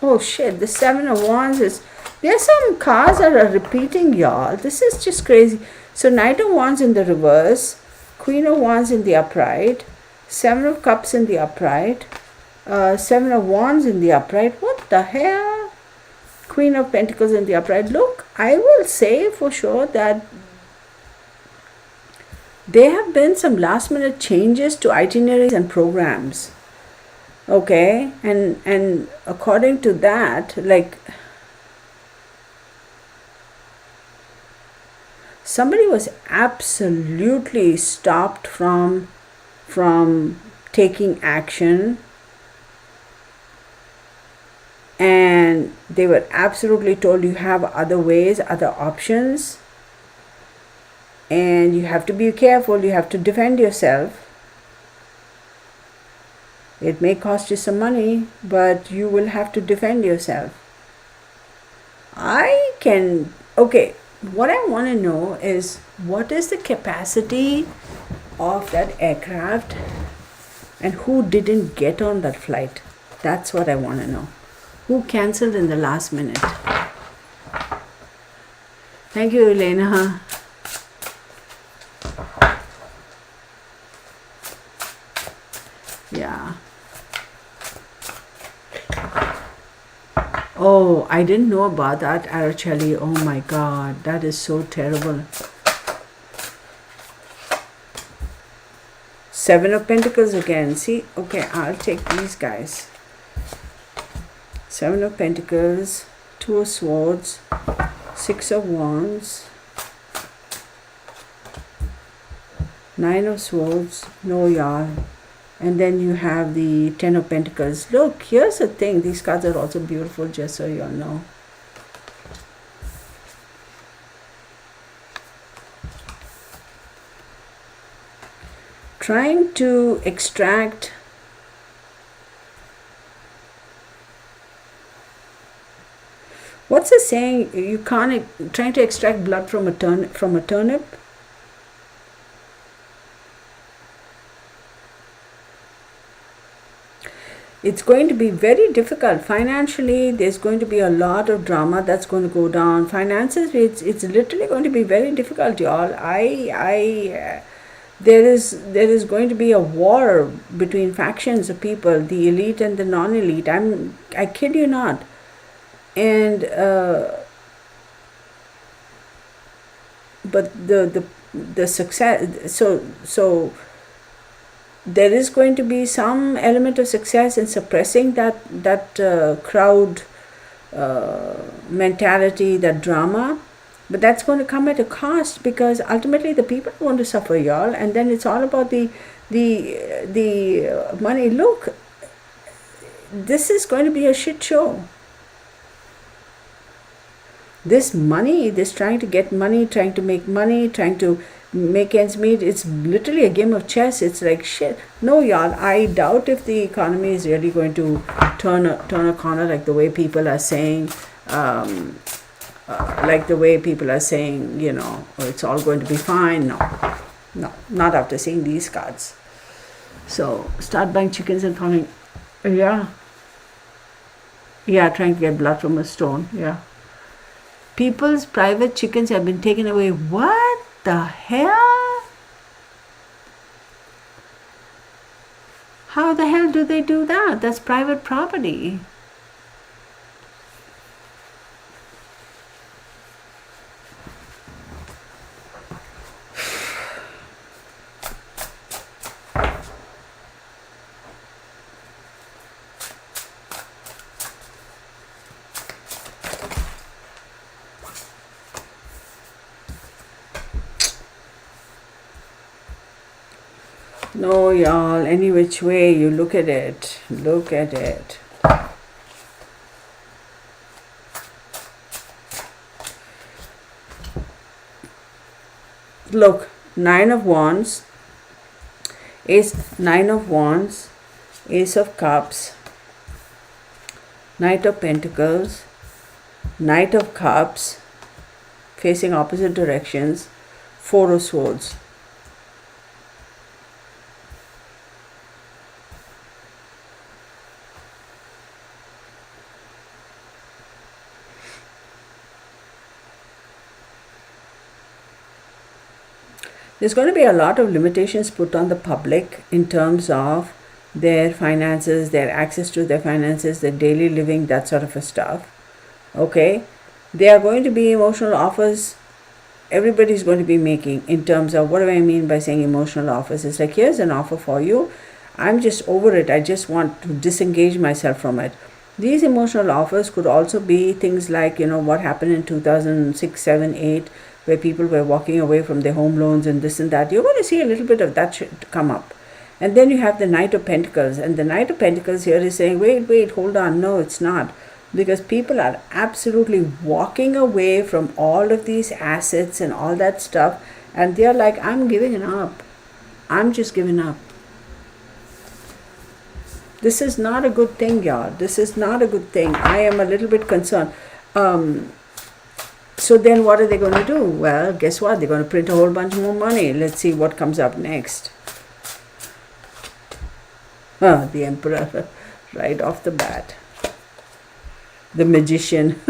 Oh shit, the Seven of Wands is... There are some cards that are repeating, y'all. This is just crazy. So Knight of Wands in the reverse, Queen of Wands in the upright, Seven of Cups in the upright, Seven of Wands in the upright. What the hell? Queen of Pentacles in the upright. Look, I will say for sure that there have been some last minute changes to itineraries and programs. Okay, and according to that, like, somebody was absolutely stopped from taking action, and they were absolutely told you have other ways, other options, and you have to be careful, you have to defend yourself. It may cost you some money, but you will have to defend yourself. Okay, what I want to know is, what is the capacity of that aircraft and who didn't get on that flight? That's what I want to know. Who cancelled in the last minute? Thank you, Elena. Yeah. Oh, I didn't know about that, Araceli. Oh my God, that is so terrible. 7 of Pentacles again. See, okay, I'll take these guys. 7 of Pentacles, 2 of Swords, 6 of Wands, 9 of Swords, no y'all. And then you have the 10 of Pentacles. Look, here's the thing. These cards are also beautiful, just so you all know. Trying to extract what's the saying? You can't trying to extract blood from a turnip. It's going to be very difficult financially. There's going to be a lot of drama that's going to go down. Finances, it's literally going to be very difficult, y'all. There is going to be a war between factions of people, the elite and the non-elite. I kid you not. And but the success, so there is going to be some element of success in suppressing that crowd mentality, that drama, but that's going to come at a cost, because ultimately the people are going to suffer, y'all, and then it's all about the money. Look, this is going to be a shit show. This money, this trying to get money, trying to make money, trying to make ends meet, it's literally a game of chess. It's like shit. No, y'all, I doubt if the economy is really going to turn a corner like the way people are saying, you know, oh, it's all going to be fine. No, not after seeing these cards. So start buying chickens and farming. Yeah, trying to get blood from a stone. Yeah. People's private chickens have been taken away. What the hell? How the hell do they do that? That's private property. No, y'all, any which way you look at it. Look at it. Look, 9 of Wands, Nine of Wands, Ace of Cups, Knight of Pentacles, Knight of Cups, facing opposite directions, 4 of Swords. There's going to be a lot of limitations put on the public in terms of their finances, their access to their finances, their daily living, that sort of a stuff. Okay? There are going to be emotional offers everybody's going to be making in terms of, what do I mean by saying emotional offers? It's like, here's an offer for you. I'm just over it. I just want to disengage myself from it. These emotional offers could also be things like, you know, what happened in 2006, 7, 8, where people were walking away from their home loans and this and that. You're going to see a little bit of that shit come up. And then you have the Knight of Pentacles. And the Knight of Pentacles here is saying, wait, hold on. No, it's not. Because people are absolutely walking away from all of these assets and all that stuff. And they're like, I'm giving up. I'm just giving up. This is not a good thing, y'all. This is not a good thing. I am a little bit concerned. So then what are they going to do? Well, guess what? They're going to print a whole bunch more money. Let's see what comes up next. The Emperor, right off the bat. The Magician.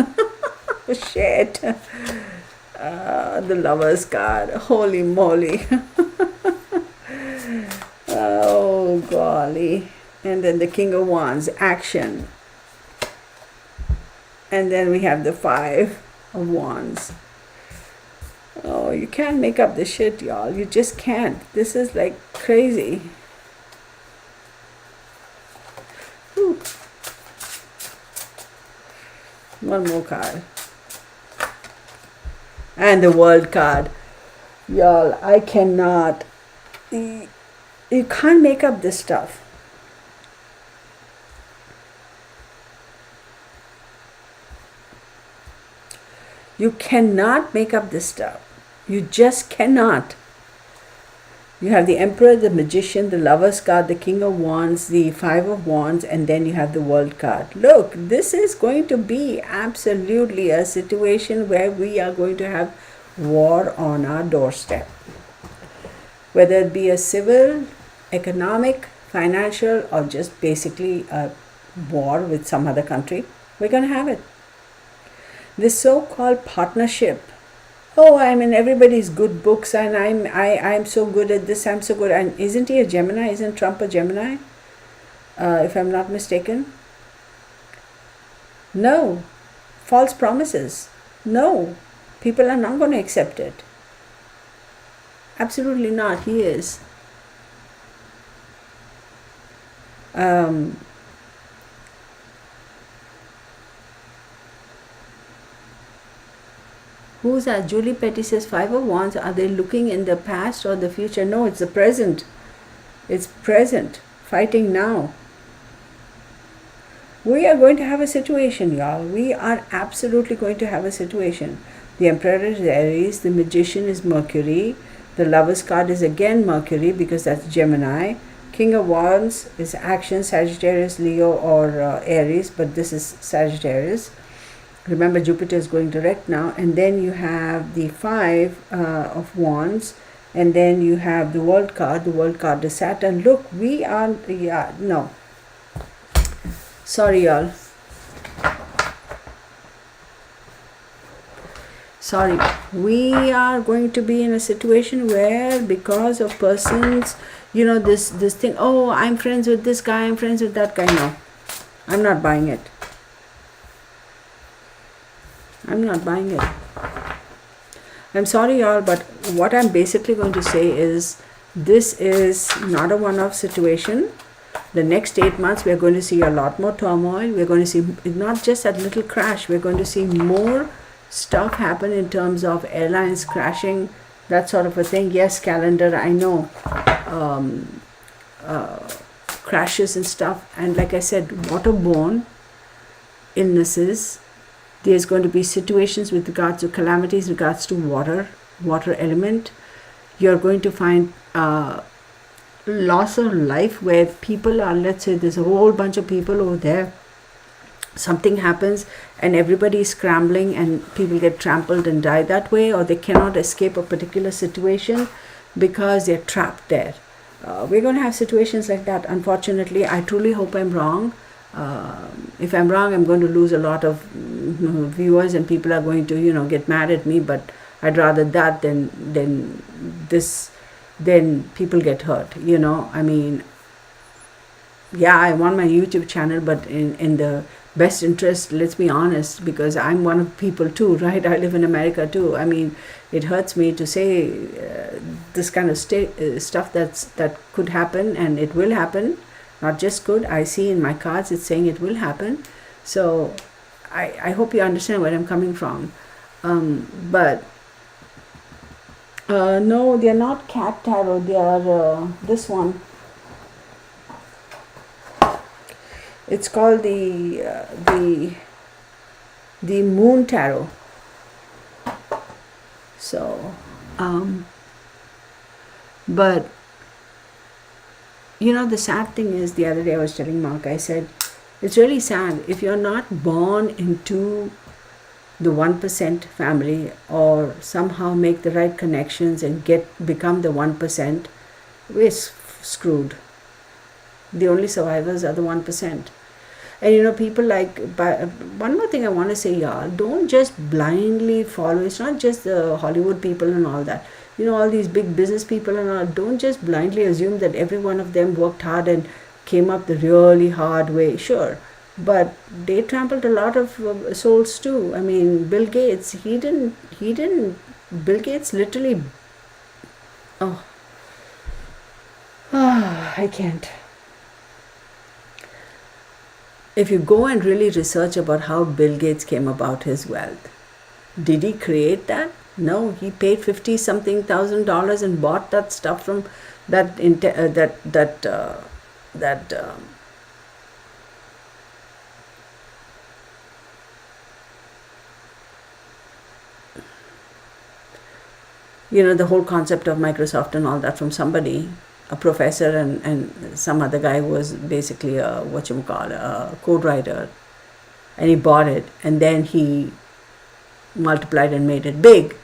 Shit. The Lover's card. Holy moly. Oh, golly. And then the King of Wands. Action. And then we have the Five of Wands. Oh, you can't make up this shit, y'all. You just can't. This is like crazy. Whew. One more card. And the World card. Y'all, I cannot. You can't make up this stuff. You cannot make up this stuff. You just cannot. You have the Emperor, the Magician, the Lover's card, the King of Wands, the Five of Wands, and then you have the World card. Look, this is going to be absolutely a situation where we are going to have war on our doorstep. Whether it be a civil, economic, financial, or just basically a war with some other country, we're going to have it. This so-called partnership. Oh, I'm in everybody's good books, and I'm so good at this. I'm so good. And isn't he a Gemini? Isn't Trump a Gemini? If I'm not mistaken. No, false promises. No, people are not going to accept it. Absolutely not. He is. Who's that? Julie Petty says, Five of Wands, are they looking in the past or the future? No, it's the present. It's present. Fighting now. We are going to have a situation, y'all. We are absolutely going to have a situation. The Emperor is Aries. The Magician is Mercury. The Lover's card is again Mercury because that's Gemini. King of Wands is action, Sagittarius, Leo, or Aries, but this is Sagittarius. Remember, Jupiter is going direct now. And then you have the Five of Wands. And then you have the World card. The World card is Saturn. Look, we are... Yeah, no. Sorry, y'all. Sorry. We are going to be in a situation where because of persons, you know, this thing, oh, I'm friends with this guy, I'm friends with that guy. No. I'm not buying it. I'm not buying it. I'm sorry, y'all, but what I'm basically going to say is this is not a one-off situation. The next 8 months, we're going to see a lot more turmoil. We're going to see not just that little crash. We're going to see more stuff happen in terms of airlines crashing, that sort of a thing. Yes, calendar, I know. Crashes and stuff. And like I said, waterborne illnesses. There's going to be situations with regards to calamities, regards to water element. You're going to find loss of life where people are, let's say there's a whole bunch of people over there. Something happens and everybody is scrambling and people get trampled and die that way, or they cannot escape a particular situation because they're trapped there. We're going to have situations like that. Unfortunately, I truly hope I'm wrong. If I'm wrong, I'm going to lose a lot of viewers and people are going to, get mad at me, but I'd rather that than this, then people get hurt, I mean, yeah, I want my YouTube channel, but in the best interest, let's be honest, because I'm one of people too, right? I live in America too. I mean, it hurts me to say this kind of stuff that could happen, and it will happen. Not just could, I see in my cards it's saying it will happen. So I hope you understand where I'm coming from. But No, they are not cat tarot. They are this one. It's called the moon tarot. So, but the sad thing is, the other day I was telling Mark, I said, it's really sad if you're not born into the 1% family, or somehow make the right connections and become the 1%, we're screwed. The only survivors are the 1%. And people one more thing I want to say, y'all, don't just blindly follow. It's not just the Hollywood people and all that. All these big business people and all, don't just blindly assume that every one of them worked hard and came up the really hard way. Sure, but they trampled a lot of souls too. I mean, Bill Gates, Bill Gates literally, oh, I can't. If you go and really research about how Bill Gates came about his wealth, did he create that? No, he paid $50-something thousand and bought that stuff from that the whole concept of Microsoft and all that from somebody, a professor and some other guy who was basically a code writer, and he bought it and then he multiplied and made it big.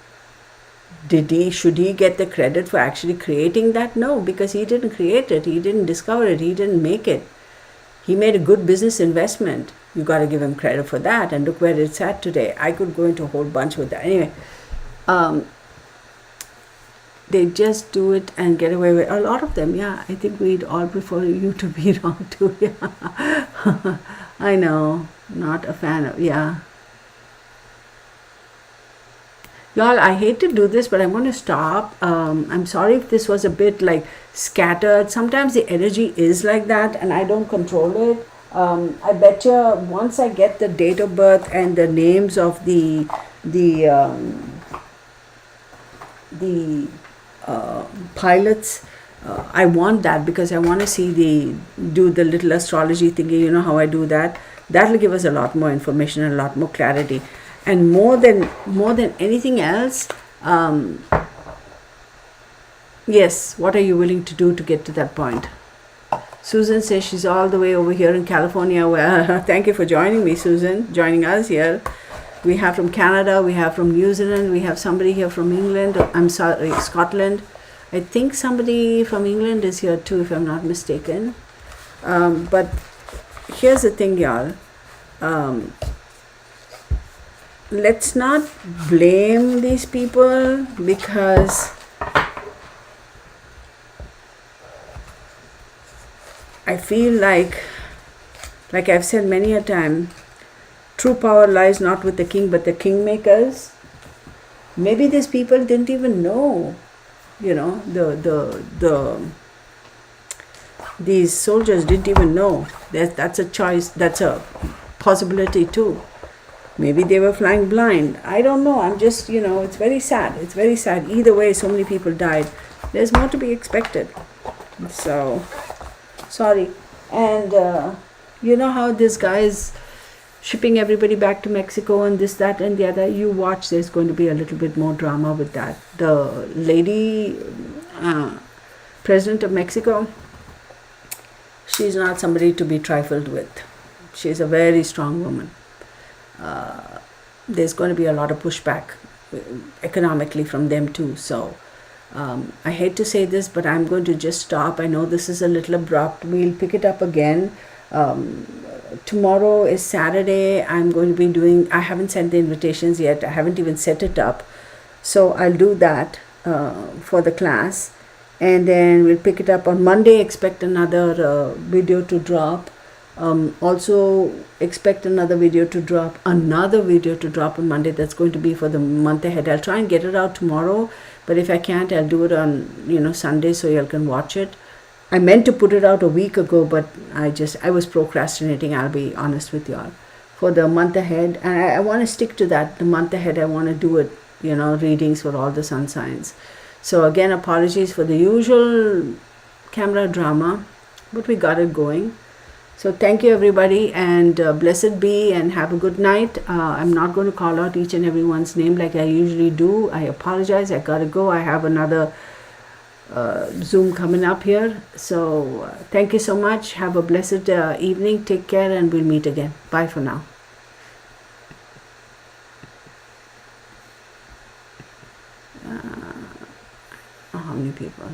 Should he get the credit for actually creating that? No, because he didn't create it, he didn't discover it, he didn't make it. He made a good business investment. You got to give him credit for that, and look where it's at today. I could go into a whole bunch with that. Anyway, they just do it and get away with a lot of them. Yeah, I think we'd all prefer you to be wrong too. Yeah, I know, not a fan of, yeah. Y'all, I hate to do this, but I'm going to stop. I'm sorry if this was a bit scattered. Sometimes the energy is like that and I don't control it. I bet you once I get the date of birth and the names of the pilots, I want that, because I want to see do the little astrology thingy. You know how I do that? That'll give us a lot more information and a lot more clarity. And more than anything else, yes, what are you willing to do to get to that point? Susan says she's all the way over here in California. Well, thank you for joining me, Susan, joining us here. We have from Canada, we have from New Zealand, we have somebody here from England, Scotland. I think somebody from England is here too, if I'm not mistaken. But here's the thing, y'all. Let's not blame these people, because I feel like I've said many a time, true power lies not with the king but the kingmakers. Maybe these people didn't even know, these soldiers didn't even know. That's a choice, that's a possibility too. Maybe they were flying blind. I don't know. I'm just, it's very sad. It's very sad. Either way, so many people died. There's more to be expected. So, sorry. And you know how this guy is shipping everybody back to Mexico and this, that, and the other? You watch, there's going to be a little bit more drama with that. The lady, president of Mexico, she's not somebody to be trifled with. She's a very strong woman. There's going to be a lot of pushback economically from them too. So I hate to say this, but I'm going to just stop. I know this is a little abrupt. We'll pick it up again. Tomorrow is Saturday. I'm going to be doing, I haven't sent the invitations yet. I haven't even set it up. So I'll do that for the class. And then we'll pick it up on Monday. Expect another video to drop. Also expect another video to drop on Monday. That's going to be for the month ahead. I'll try and get it out tomorrow, but if I can't, I'll do it on Sunday so y'all can watch it. I meant to put it out a week ago, but I was procrastinating, I'll be honest with y'all, for the month ahead. And I want to stick to that. The month ahead, I want to do it, readings for all the sun signs. So again, apologies for the usual camera drama, but we got it going. So thank you everybody, and blessed be, and have a good night. I'm not going to call out each and everyone's name like I usually do. I apologize. I gotta go. I have another Zoom coming up here. So thank you so much. Have a blessed evening. Take care, and we'll meet again. Bye for now. How many people?